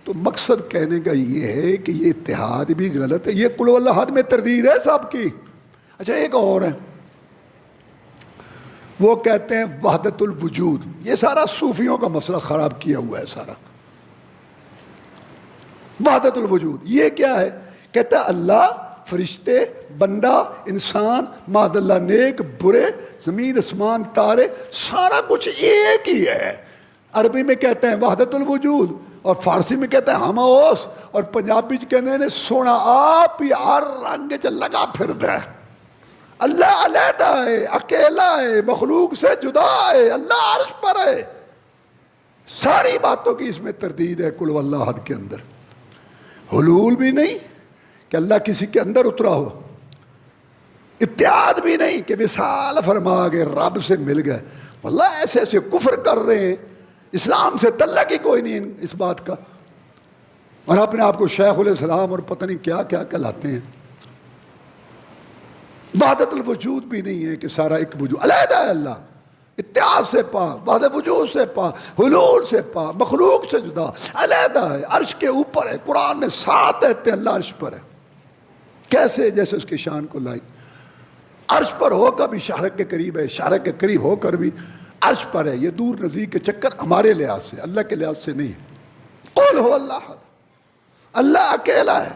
تو مقصد کہنے کا یہ ہے کہ یہ اتحاد بھی غلط ہے. یہ قل هو اللہ احد میں تردید ہے صاحب کی. اچھا ایک اور ہے, وہ کہتے ہیں وحدت الوجود. یہ سارا صوفیوں کا مسئلہ خراب کیا ہوا ہے سارا. وحدت الوجود یہ کیا ہے؟ کہتا ہے اللہ, فرشتے, بندہ, انسان, معاذ اللہ نیک برے, زمین اسمان تارے, سارا کچھ ایک ہی ہے. عربی میں کہتے ہیں وحدت الوجود. اور فارسی میں کہتے ہیں ہم اوس، اور پنجابی کہتے ہیں سونا آپ ہی ہر رنگ چ لگا پھر دے۔ اللہ علیحدہ ہے، اکیلا ہے، مخلوق سے جدا ہے، اللہ عرش پر ہے۔ ساری باتوں کی اس میں تردید ہے قل واللہ احد کے اندر۔ حلول بھی نہیں کہ اللہ کسی کے اندر اترا ہو، اتحاد بھی نہیں کہ وصال فرما گئے رب سے مل گئے۔ واللہ ایسے ایسے کفر کر رہے ہیں، اسلام سے تعلق ہی کوئی نہیں اس بات کا، اور اپنے آپ کو شیخ علیہ السلام اور پتہ نہیں کیا کیا کہلاتے ہیں۔ وحدت الوجود بھی نہیں ہے کہ سارا ایک وجود، علیحدہ ہے اللہ، اتحاد سے پاک، وحدت وجود سے پاک، حلول سے پاک، مخلوق سے جدا، علیحدہ ہے، عرش کے اوپر ہے۔ قرآن میں 7 کہتے ہیں اللہ عرش پر ہے، کیسے؟ جیسے اس کی شان کو لائی، عرش پر ہو کر بھی شارق کے قریب ہے، شارق کے قریب ہو کر بھی عرش پر ہے۔ یہ دور نزدیک کے چکر ہمارے لحاظ سے، اللہ کے لحاظ سے نہیں ہے۔ قل هو اللہ احد، اللہ اکیلا ہے۔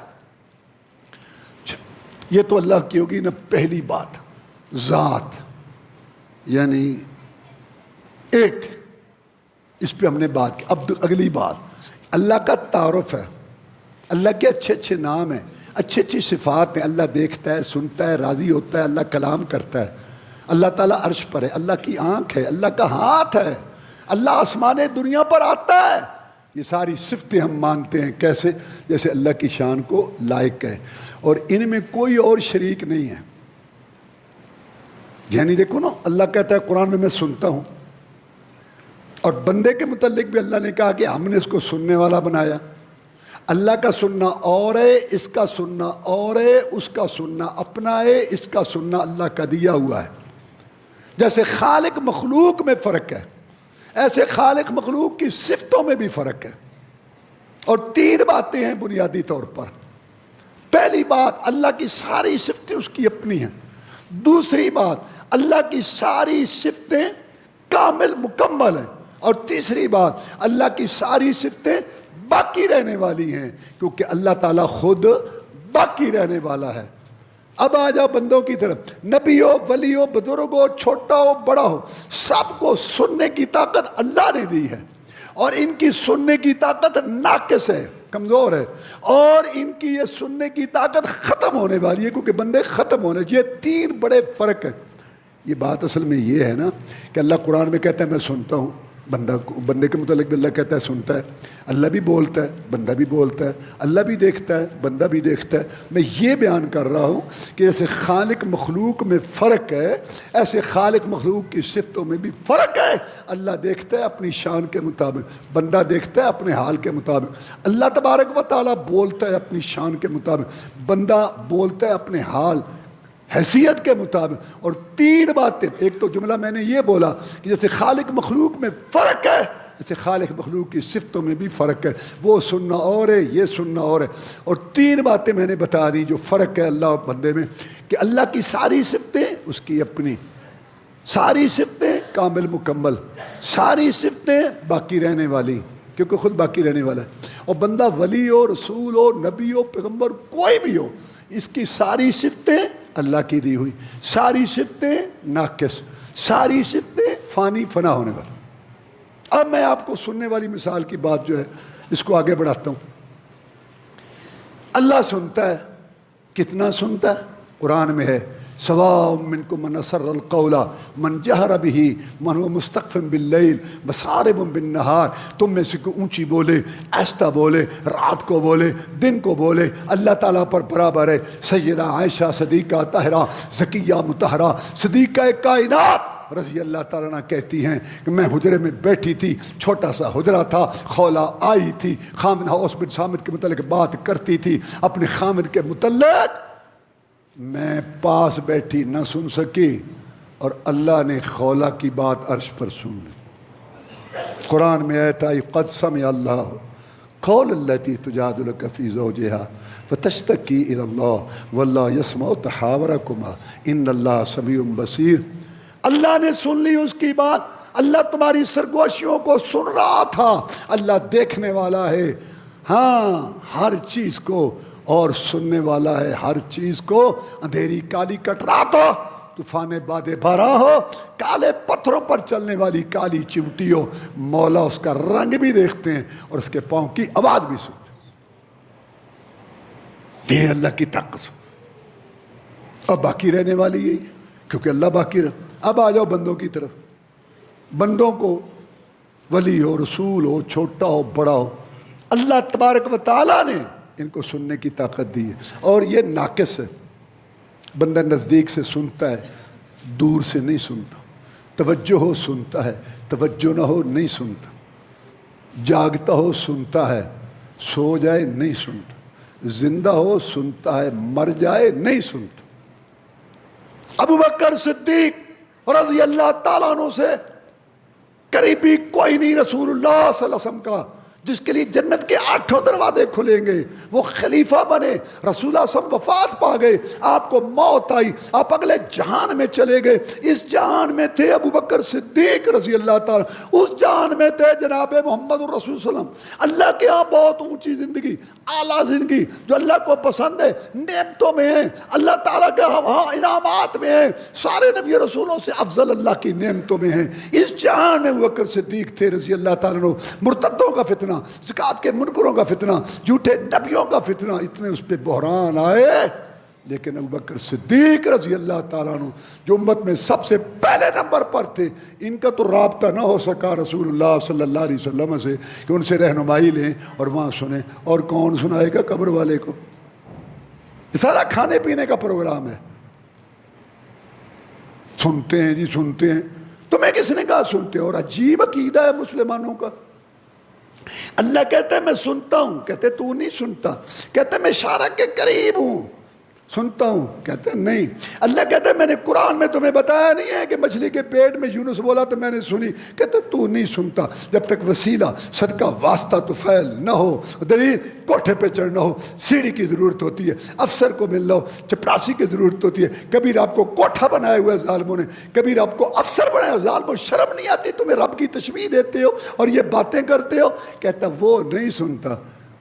یہ تو اللہ کی ہوگی نا پہلی بات، ذات یعنی ایک، اس پہ ہم نے بات کی۔ اب اگلی بات اللہ کا تعارف ہے، اللہ کے اچھے اچھے نام ہیں، اچھی اچھی صفات ہیں۔ اللہ دیکھتا ہے، سنتا ہے، راضی ہوتا ہے، اللہ کلام کرتا ہے، اللہ تعالیٰ عرش پر ہے، اللہ کی آنکھ ہے، اللہ کا ہاتھ ہے، اللہ آسمان دنیا پر آتا ہے۔ یہ ساری صفتیں ہم مانتے ہیں، کیسے؟ جیسے اللہ کی شان کو لائق ہے، اور ان میں کوئی اور شریک نہیں ہے۔ یعنی دیکھو نا، اللہ کہتا ہے قرآن میں سنتا ہوں، اور بندے کے متعلق بھی اللہ نے کہا کہ ہم نے اس کو سننے والا بنایا۔ اللہ کا سننا اور ہے، اس کا سننا اور ہے، اس کا سننا اپنا ہے، اس کا سننا اللہ کا دیا ہوا ہے۔ جیسے خالق مخلوق میں فرق ہے، ایسے خالق مخلوق کی صفتوں میں بھی فرق ہے۔ اور 3 باتیں ہیں بنیادی طور پر۔ پہلی بات، اللہ کی ساری صفتیں اس کی اپنی ہیں۔ دوسری بات، اللہ کی ساری صفتیں کامل مکمل ہیں۔ اور تیسری بات، اللہ کی ساری صفتیں باقی رہنے والی ہیں، کیونکہ اللہ تعالیٰ خود باقی رہنے والا ہے۔ اب آ جاؤ بندوں کی طرف، نبی ہو، ولی ہو، بزرگ ہو، چھوٹا ہو، بڑا ہو، سب کو سننے کی طاقت اللہ نے دی ہے، اور ان کی سننے کی طاقت ناقص ہے، کمزور ہے، اور ان کی یہ سننے کی طاقت ختم ہونے والی ہے، کیونکہ بندے ختم ہونے۔ یہ 3 بڑے فرق ہیں۔ یہ بات اصل میں یہ ہے نا کہ اللہ قرآن میں کہتا ہے میں سنتا ہوں، بندے کے متعلق بھی اللہ کہتا ہے سنتا ہے، اللہ بھی بولتا ہے، بندہ بھی بولتا ہے، اللہ بھی دیکھتا ہے، بندہ بھی دیکھتا ہے۔ میں یہ بیان کر رہا ہوں کہ جیسے خالق مخلوق میں فرق ہے، ایسے خالق مخلوق کی صفتوں میں بھی فرق ہے۔ اللہ دیکھتا ہے اپنی شان کے مطابق، بندہ دیکھتا ہے اپنے حال کے مطابق۔ اللہ تبارک و تعالیٰ بولتا ہے اپنی شان کے مطابق، بندہ بولتا ہے اپنے حال حیثیت کے مطابق۔ اور 3 باتیں، ایک تو جملہ میں نے یہ بولا کہ جیسے خالق مخلوق میں فرق ہے، ایسے خالق مخلوق کی صفتوں میں بھی فرق ہے، وہ سننا اور ہے، یہ سننا اور ہے۔ اور 3 باتیں میں نے بتا دی جو فرق ہے اللہ اور بندے میں، کہ اللہ کی ساری صفتیں اس کی اپنی، ساری صفتیں کامل مکمل، ساری صفتیں باقی رہنے والی، کیونکہ خود باقی رہنے والا ہے۔ اور بندہ ولی ہو، رسول ہو، نبی ہو، پیغمبر کوئی بھی ہو، اس کی ساری صفتیں اللہ کی دی ہوئی، ساری صفتیں ناقص، ساری صفتیں فانی فنا ہونے والی۔ اب میں آپ کو سننے والی مثال کی بات جو ہے اس کو آگے بڑھاتا ہوں۔ اللہ سنتا ہے، کتنا سنتا ہے؟ قرآن میں ہے سواء منکم من اسر القول من جہر بہ من هو مستخف باللیل وسارب بالنہار۔ تم میں سے کوئی اونچی بولے، آہستہ بولے، رات کو بولے، دن کو بولے، اللہ تعالیٰ پر برابر ہے۔ سیدہ عائشہ صدیقہ طاہرہ زکیہ مطہرہ صدیقہ کائنات رضی اللہ تعالیٰ عنہ کہتی ہیں کہ میں حجرے میں بیٹھی تھی، چھوٹا سا حجرہ تھا، خولہ آئی تھی، خامد اوس بن صامت کے متعلق بات کرتی تھی، اپنے خامد کے متعلق میں پاس بیٹھی نہ سن سکی، اور اللہ نے خولہ کی بات عرش پر سن لی۔ قرآن میں آیت آئی قد سمع اللہ قول التی تجادلک فی زوجہا فتشتکی الی اللہ واللہ یسمع تحاورکما ان اللہ سمیع بصیر۔ اللہ نے سن لی اس کی بات، اللہ تمہاری سرگوشیوں کو سن رہا تھا۔ اللہ دیکھنے والا ہے ہاں ہر چیز کو، اور سننے والا ہے ہر چیز کو۔ اندھیری کالی کٹ رات ہو، طوفان باد بارہ ہو، کالے پتھروں پر چلنے والی کالی چمٹی ہو، مولا اس کا رنگ بھی دیکھتے ہیں اور اس کے پاؤں کی آواز بھی سنتے ہیں۔ یہ اللہ کی طاقت اور باقی رہنے والی یہی ہے، کیونکہ اللہ باقی رہے۔ اب آ جاؤ بندوں کی طرف۔ بندوں کو ولی ہو، رسول ہو، چھوٹا ہو، بڑا ہو، اللہ تبارک و تعالیٰ نے ان کو سننے کی طاقت دی ہے، اور یہ ناقص ہے۔ بندہ نزدیک سے سنتا ہے، دور سے نہیں سنتا، توجہ ہو سنتا ہے، توجہ نہ ہو نہیں سنتا، جاگتا ہو سنتا ہے، سو جائے نہیں سنتا، زندہ ہو سنتا ہے، مر جائے نہیں سنتا۔ ابو بکر صدیق رضی اللہ تعالیٰ عنہ سے قریبی کوئی نہیں رسول اللہ صلی اللہ علیہ وسلم کا، جس کے لیے جنت کے 8 دروازے کھلیں گے، وہ خلیفہ بنے، رسول اللہ صلی اللہ علیہ وسلم وفات پا گئے، آپ کو موت آئی، آپ اگلے جہان میں چلے گئے۔ اس جہان میں تھے ابو بکر صدیق رضی اللہ تعالیٰ، اس جہان میں تھے جناب محمد الرسول صلی اللہ علیہ وسلم۔ اللہ کے ہاں بہت اونچی زندگی، اعلیٰ زندگی جو اللہ کو پسند ہے، نعمتوں میں ہیں، اللہ تعالیٰ کے ہاں انعامات میں ہیں، سارے نبی رسولوں سے افضل اللہ کی نعمتوں میں ہیں۔ اس جہان میں ابو بکر صدیق تھے رضی اللہ تعالیٰ عنہ۔ مرتدوں کا فتنہ، زکوٰۃ کے منکروں کا فتنہ، جھوٹے نبیوں کا فتنہ، اتنے اس پہ بحران آئے، لیکن ابو بکر صدیق رضی اللہ تعالیٰ عنہ جو امت میں سب سے پہلے نمبر پر تھے، ان کا تو رابطہ نہ ہو سکا رسول اللہ صلی اللہ علیہ وسلم سے کہ ان سے رہنمائی لیں اور وہاں سنیں، اور کون سنائے گا قبر والے کو؟ یہ سارا کھانے پینے کا پروگرام ہے، سنتے ہیں جی سنتے ہیں۔ تمہیں کس نے کہا سنتے ہو؟ اور عجیب عقیدہ ہے مسلمانوں کا۔ اللہ کہتا ہے میں سنتا ہوں، کہتے تو نہیں سنتا، کہتے میں اشارہ کے قریب ہوں، سنتا ہوں، کہتے نہیں۔ اللہ کہتا ہے میں نے قرآن میں تمہیں بتایا نہیں ہے کہ مچھلی کے پیٹ میں یونس بولا تو میں نے سنی، کہتے تو نہیں سنتا۔ جب تک وسیلہ صدقہ واسطہ تو فعل نہ ہو، دلیل کوٹھے پہ چڑھنا ہو، سیڑھی کی ضرورت ہوتی ہے، افسر کو ملنا ہو، چپڑاسی کی ضرورت ہوتی ہے۔ کبھی رب کو کوٹھا بنایا ہوا ہے ظالموں نے، کبھی رب کو افسر بنایا ہوا ہے ظالموں، شرم نہیں آتی تمہیں؟ رب کی تشبیہ دیتے ہو اور یہ باتیں کرتے ہو۔ کہتا وہ نہیں سنتا،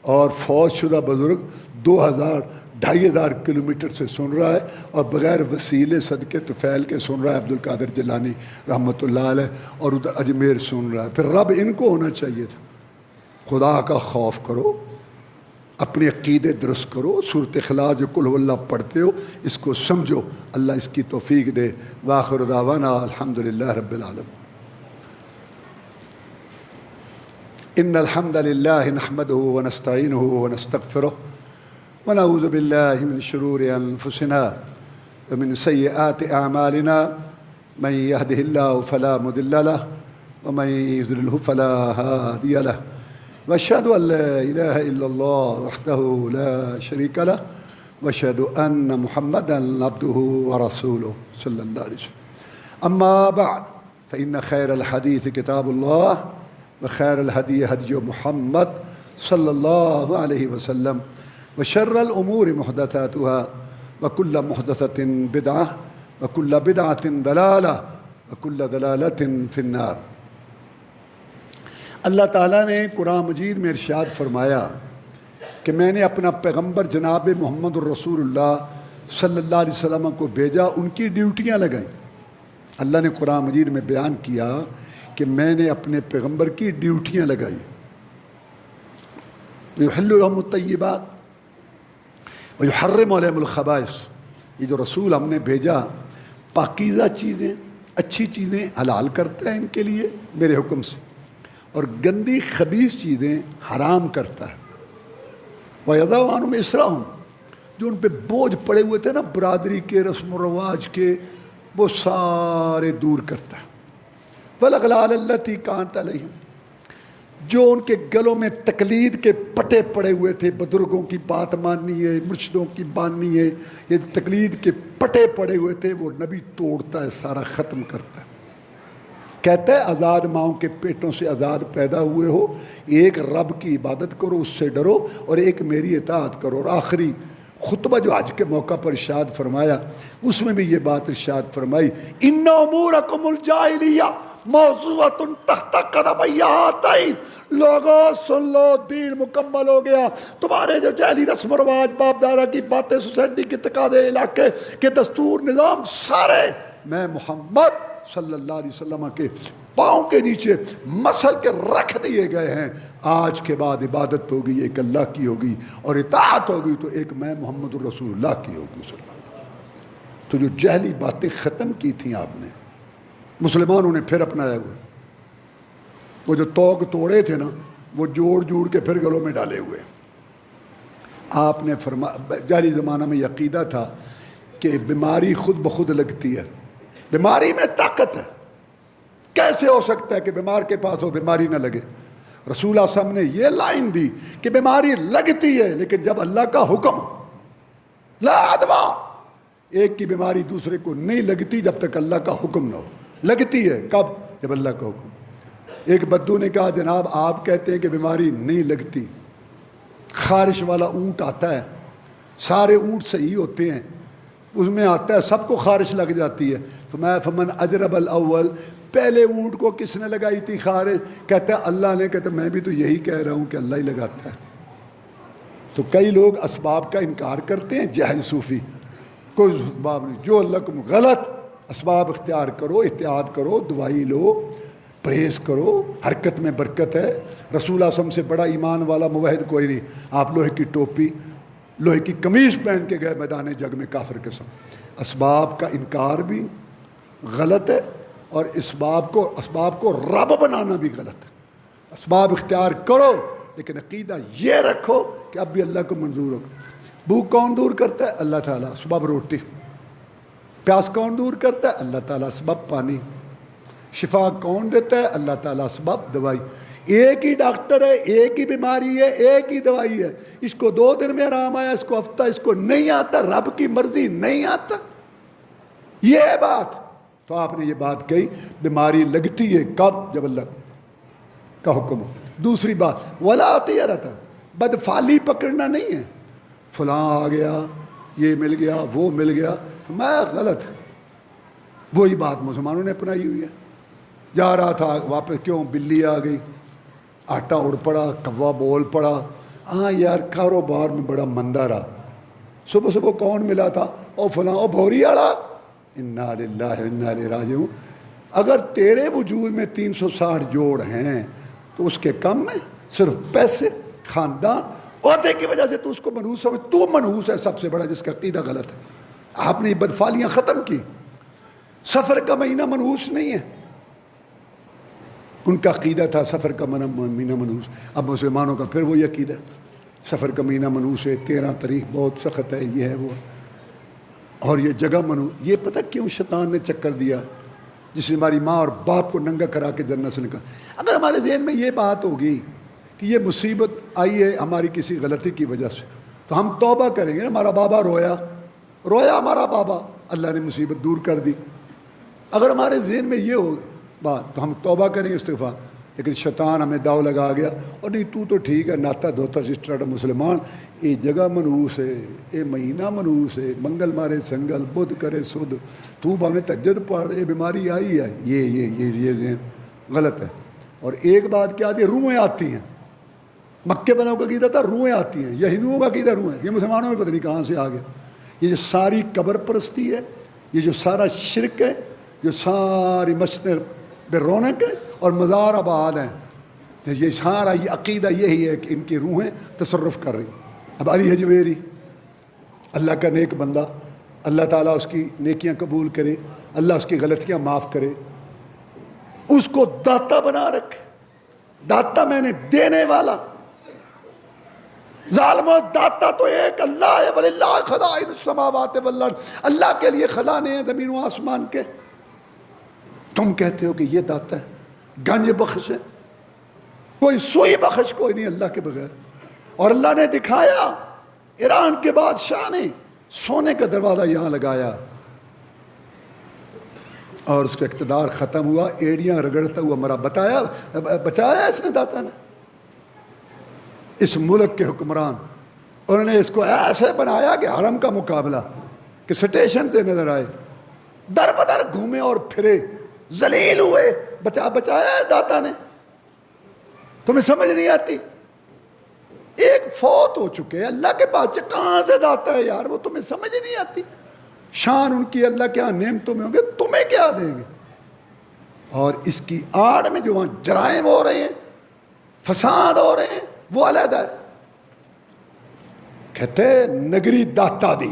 اور فوج شدہ بزرگ 2,000-2,500 کلومیٹر سے سن رہا ہے، اور بغیر وسیلے صدقے تو فعل کے سن رہا ہے، عبد القادر جیلانی رحمۃ اللہ علیہ، اور ادھر اجمیر سن رہا ہے۔ پھر رب ان کو ہونا چاہیے تھا۔ خدا کا خوف کرو، اپنے عقیدے درست کرو، سورۃ اخلاص جو قل هو اللہ پڑھتے ہو اس کو سمجھو، اللہ اس کی توفیق دے۔ وآخر دعوانا الحمدللہ رب العالمین۔ ان الحمد للہ نحمده ونستعینه ونستغفره ونعوذ باللہ من شرور انفسنا ومن سیئات اعمالنا، من يهده الله فلا مضل له ومن يضلل فلا هادي له، واشهد ان لا الہ الا اللہ وحدہ لا شریک له، واشهد ان محمدا عبدہ ورسولہ صلی اللہ علیہ وسلم۔ اما بعد فان خیر الحدیث کتاب اللہ وخیر الہدی ہدی محمد صلی اللہ علیہ وسلم، وشر الامور محدثاتها وکل محدثۃ بدعہ وکل بدعۃ ضلالہ وکل ضلالۃ فی النار۔ اللہ تعالیٰ نے قرآن مجید میں ارشاد فرمایا کہ میں نے اپنا پیغمبر جناب محمد الرسول اللہ صلی اللہ علیہ وسلم کو بھیجا، ان کی ڈیوٹیاں لگائیں۔ اللہ نے قرآن مجید میں بیان کیا کہ میں نے اپنے پیغمبر کی ڈیوٹیاں لگائی۔ یحل لهم الطیبات ویحرم علیہم الخبائث، یہ جو رسول ہم نے بھیجا پاکیزہ چیزیں، اچھی چیزیں حلال کرتا ہے ان کے لیے میرے حکم سے، اور گندی خبیث چیزیں حرام کرتا ہے۔ وَيَضَعُ عَنْهُمْ إِصْرَهُمْ، جو ان پہ بوجھ پڑے ہوئے تھے نا برادری کے، رسم و رواج کے، وہ سارے دور کرتا ہے۔ وَالْأَغْلَالَ الَّتِي كَانَتْ عَلَيْهِمْ، جو ان کے گلوں میں تقلید کے پٹے پڑے ہوئے تھے، بزرگوں کی بات ماننی ہے، مرشدوں کی ماننی ہے، یہ تقلید کے پٹے پڑے ہوئے تھے، وہ نبی توڑتا ہے، سارا ختم کرتا ہے۔ کہتا ہے آزاد ماؤں کے پیٹوں سے آزاد پیدا ہوئے ہو، ایک رب کی عبادت کرو، اس سے ڈرو، اور ایک میری اطاعت کرو۔ اور آخری خطبہ جو حج کے موقع پر ارشاد فرمایا، اس میں بھی یہ بات ارشاد فرمائی، ان امورکم الجاہلیہ موضوعۃ تحت قدمی ہاتین، لوگوں سن لو، دین مکمل ہو گیا. تمہارے جو جعلی رسم و رواج، باپ دادا کی باتیں، سوسائٹی کے تقاضے، علاقے کے دستور نظام، سارے میں محمد صلی اللہ علیہ وسلم کے پاؤں کے نیچے مسل کے رکھ دیے گئے ہیں. آج کے بعد عبادت ہوگی ایک اللہ کی ہوگی، اور اطاعت ہوگی تو ایک میں محمد الرسول اللہ کی ہوگی صلی اللہ علیہ وسلم. تو جو جہلی باتیں ختم کی تھیں آپ نے، مسلمانوں نے پھر اپنایا ہوئے. وہ جو توق توڑے تھے نا، وہ جوڑ جوڑ کے پھر گلوں میں ڈالے ہوئے. آپ نے جاہلی زمانہ میں یہ عقیدہ تھا کہ بیماری خود بخود لگتی ہے، بیماری میں طاقت ہے. کیسے ہو سکتا ہے کہ بیمار کے پاس ہو بیماری نہ لگے؟ رسول اللہ صلی اللہ علیہ وسلم نے یہ لائن دی کہ بیماری لگتی ہے لیکن جب اللہ کا حکم. لا ادوا، ایک کی بیماری دوسرے کو نہیں لگتی جب تک اللہ کا حکم نہ ہو. لگتی ہے کب؟ جب اللہ کا حکم. ایک بدو نے کہا جناب آپ کہتے ہیں کہ بیماری نہیں لگتی، خارش والا اونٹ آتا ہے، سارے اونٹ صحیح ہوتے ہیں، اس میں آتا ہے سب کو خارش لگ جاتی ہے. فمن اجرب الاول، پہلے اونٹ کو کس نے لگائی تھی خارش؟ کہتا ہے اللہ نے. کہتا ہے میں بھی تو یہی کہہ رہا ہوں کہ اللہ ہی لگاتا ہے. تو کئی لوگ اسباب کا انکار کرتے ہیں، جہل صوفی. کوئی اسباب نہیں، جو اللہ کو غلط. اسباب اختیار کرو، احتیاط کرو، دوائی لو، پرہیز کرو، حرکت میں برکت ہے. رسول اللہ صلی اللہ علیہ وسلم سے بڑا ایمان والا موحد کوئی نہیں. آپ لوہے کی ٹوپی، لوہے کی قمیض پہن کے گئے میدان جنگ میں کافر کے ساتھ. اسباب کا انکار بھی غلط ہے، اور اسباب کو رب بنانا بھی غلط ہے. اسباب اختیار کرو لیکن عقیدہ یہ رکھو کہ اب بھی اللہ کو منظور ہو. بھوک کون دور کرتا ہے؟ اللہ تعالیٰ. سبب روٹی. پیاس کون دور کرتا ہے؟ اللہ تعالیٰ. سبب پانی. شفا کون دیتا ہے؟ اللہ تعالیٰ. سبب دوائی. ایک ہی ڈاکٹر ہے، ایک ہی بیماری ہے، ایک ہی دوائی ہے. اس کو 2 دن میں آرام آیا، اس کو ہفتہ، اس کو نہیں آتا. رب کی مرضی نہیں آتا. یہ ہے بات. تو آپ نے یہ بات کہی بیماری لگتی ہے کب؟ جب اللہ کا حکم ہو. دوسری بات ولا طیرۃ، بدفعلی پکڑنا نہیں ہے. فلاں آ گیا، یہ مل گیا، وہ مل گیا، میں غلط. وہی بات مسلمانوں نے اپنائی ہوئی ہے. جا رہا تھا واپس، کیوں بلی آ گئی، آٹا اڑ پڑا، کوا بول پڑا. ہاں یار کاروبار میں بڑا مندہ رہا. صبح صبح کون ملا تھا؟ او فلاں، او بھوری آڑا. انا للہ و انا الیہ راجعون. اگر تیرے وجود میں 360 جوڑ ہیں تو اس کے کم میں صرف پیسے، خاندان، عہدے کی وجہ سے تو اس کو منحوس سمجھ. تو منحوس ہے سب سے بڑا جس کا عقیدہ غلط ہے. آپ نے یہ بدفعلیاں ختم کی. سفر کا مہینہ منحوس نہیں ہے. ان کا عقیدہ تھا سفر کا مہینہ منحوس. اب مسلمانوں کا پھر وہی عقیدہ، سفر کا مہینہ منحوس ہے، 13 تاریخ بہت سخت ہے، یہ ہے وہ. اور یہ جگہ منحوس. یہ پتہ کیوں شیطان نے چکر دیا؟ جس نے ہماری ماں اور باپ کو ننگا کرا کے جنت سے نکالا. اگر ہمارے ذہن میں یہ بات ہوگی کہ یہ مصیبت آئی ہے ہماری کسی غلطی کی وجہ سے، تو ہم توبہ کریں گے. ہمارا بابا رویا ہمارا بابا، اللہ نے مصیبت دور کر دی. اگر ہمارے ذہن میں یہ ہو بات تو ہم توبہ کریں گے، استغفار. لیکن شیطان ہمیں داؤ لگا گیا، اور نہیں تو ٹھیک ہے، ناتا دھوتا سسٹر مسلمان، یہ جگہ منحوس ہے، یہ مہینہ منحوس ہے، منگل مارے سنگل، بدھ کرے سدھ، تو ہمیں تہجد پڑھ، یہ بیماری آئی ہے. یہ ذہن غلط ہے. اور ایک بات کیا آتی ہے؟ روحیں آتی ہیں. مکے والوں کا عقیدہ تھا روحیں آتی ہیں، یا ہندوؤں کا عقیدہ روحیں. یہ مسلمانوں میں پتہ نہیں کہاں سے آ گیا. یہ جو ساری قبر پرستی ہے، یہ جو سارا شرک ہے، جو ساری مسجد بے رونق ہے اور مزار آباد ہیں، یہ سارا یہ عقیدہ یہی ہے کہ ان کی روحیں تصرف کر رہی. اب علی حجویری اللہ کا نیک بندہ، اللہ تعالیٰ اس کی نیکیاں قبول کرے، اللہ اس کی غلطیاں معاف کرے، اس کو داتا بنا رکھے. داتا میں نے دینے والا. ظالم و داتا تو ایک اللہ ہے. وَلِلَّهِ خَزَائِنُ السَّمَاوَاتِ وَالْأَرْضِ، اللہ کے لیے خزانے ہیں زمین و آسمان کے. تم کہتے ہو کہ یہ داتا ہے، گنج بخش ہے. کوئی سوئی بخش کوئی نہیں اللہ کے بغیر. اور اللہ نے دکھایا، ایران کے بادشاہ نے سونے کا دروازہ یہاں لگایا، اور اس کا اقتدار ختم ہوا، ایڑیاں رگڑتا ہوا مرا. بچایا اس نے داتا نے اس ملک کے حکمران. انہوں نے اس کو ایسے بنایا کہ حرم کا مقابلہ، کہ سٹیشن سے نظر آئے، در بدر گھومے اور پھرے، ذلیل ہوئے، بچایا ہے داتا نے؟ تمہیں سمجھ نہیں آتی؟ ایک فوت ہو چکے اللہ کے پاس کہاں سے داتا ہے یار، وہ تمہیں سمجھ نہیں آتی؟ شان ان کی اللہ کے ہاں نعمتوں میں ہوں گے، تمہیں کیا دیں گے؟ اور اس کی آڑ میں جو وہاں جرائم ہو رہے ہیں، فساد ہو رہے ہیں، وہ علیحدہ ہے۔ کہتے ہیں نگری داتا دی،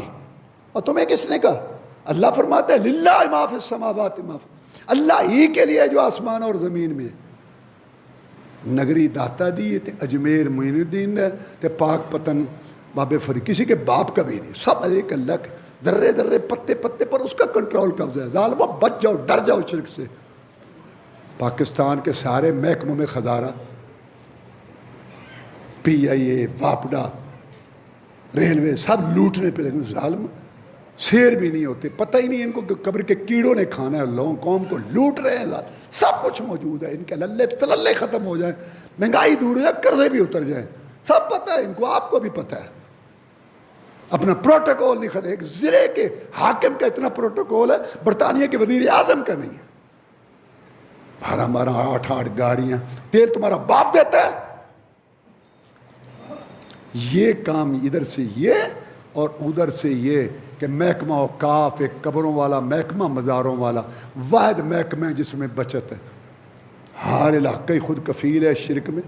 اور تمہیں کس نے کہا؟ اللہ فرماتا ہے للہ ما فی السماوات ما فی، اللہ ہی کے لیے جو آسمان اور زمین میں ہے۔ نگری داتا دی تے اجمیر معین الدین ہے تے پاک پتن بابے فرید، کسی کے باپ کا بھی نہیں، سب ایک اللہ کے ذرے ذرے پتے پتے پر اس کا کنٹرول قبضہ ہے۔ ظالموں بچ جاؤ، ڈر جاؤ شرک سے۔ پاکستان کے سارے محکموں میں خزارہ، پی آئی اے، واپڈا، ریلوے، سب لوٹنے پہ لگے۔ ظالم شیر بھی نہیں ہوتے، پتہ ہی نہیں ان کو قبر کے کیڑوں نے کھانا ہے، لوگوں قوم کو لوٹ رہے ہیں۔ سب کچھ موجود ہے، ان کے للے تللے ختم ہو جائیں، مہنگائی دور ہو جائے، قرضے بھی اتر جائیں، سب پتہ ہے ان کو، آپ کو بھی پتہ ہے۔ اپنا پروٹوکول نہیں ختم، ایک ضلع کے حاکم کا اتنا پروٹوکول ہے، برطانیہ کے وزیر اعظم کا نہیں ہے۔ 12 8 گاڑیاں، تیل تمہارا باپ دیتا ہے۔ یہ کام ادھر سے یہ اور ادھر سے یہ کہ محکمہ اوقاف ایک قبروں والا محکمہ، مزاروں والا واحد محکمہ ہے جس میں بچت ہے۔ ہر علاقہ خود کفیل ہے شرک میں،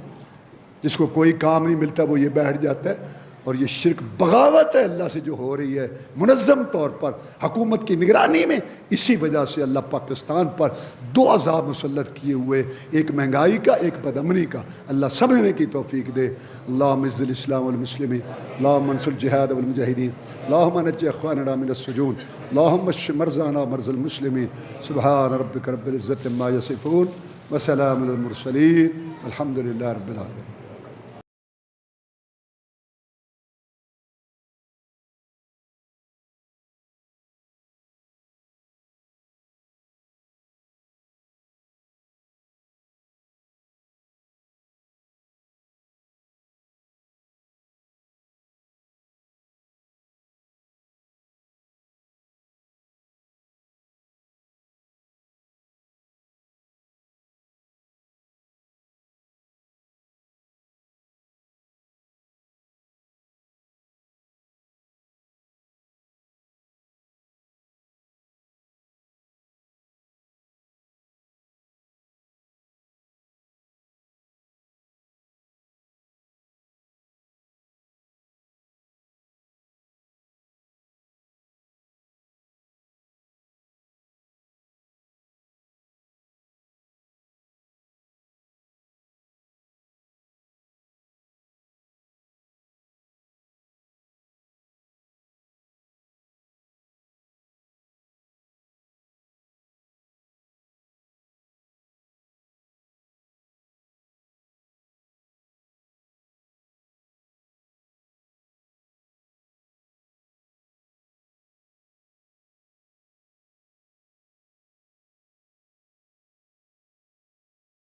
جس کو کوئی کام نہیں ملتا وہ یہ بیٹھ جاتا ہے۔ اور یہ شرک بغاوت ہے اللہ سے جو ہو رہی ہے منظم طور پر حکومت کی نگرانی میں۔ اسی وجہ سے اللہ پاکستان پر 2 عذاب مسلط کیے ہوئے، ایک مہنگائی کا، ایک بدامنی کا۔ اللہ سمجھنے کی توفیق دے۔ اللہم اعز الاسلام والمسلمین، اللہم انصر الجہاد والمجاہدین، اللہم نجِ اخواننا من السجون، اللہم اشف مرضانا ومرضى المسلمین۔ سبحان ربک رب العزة عما یصفون وسلام علی المرسلین، الحمد للہ رب العالمین۔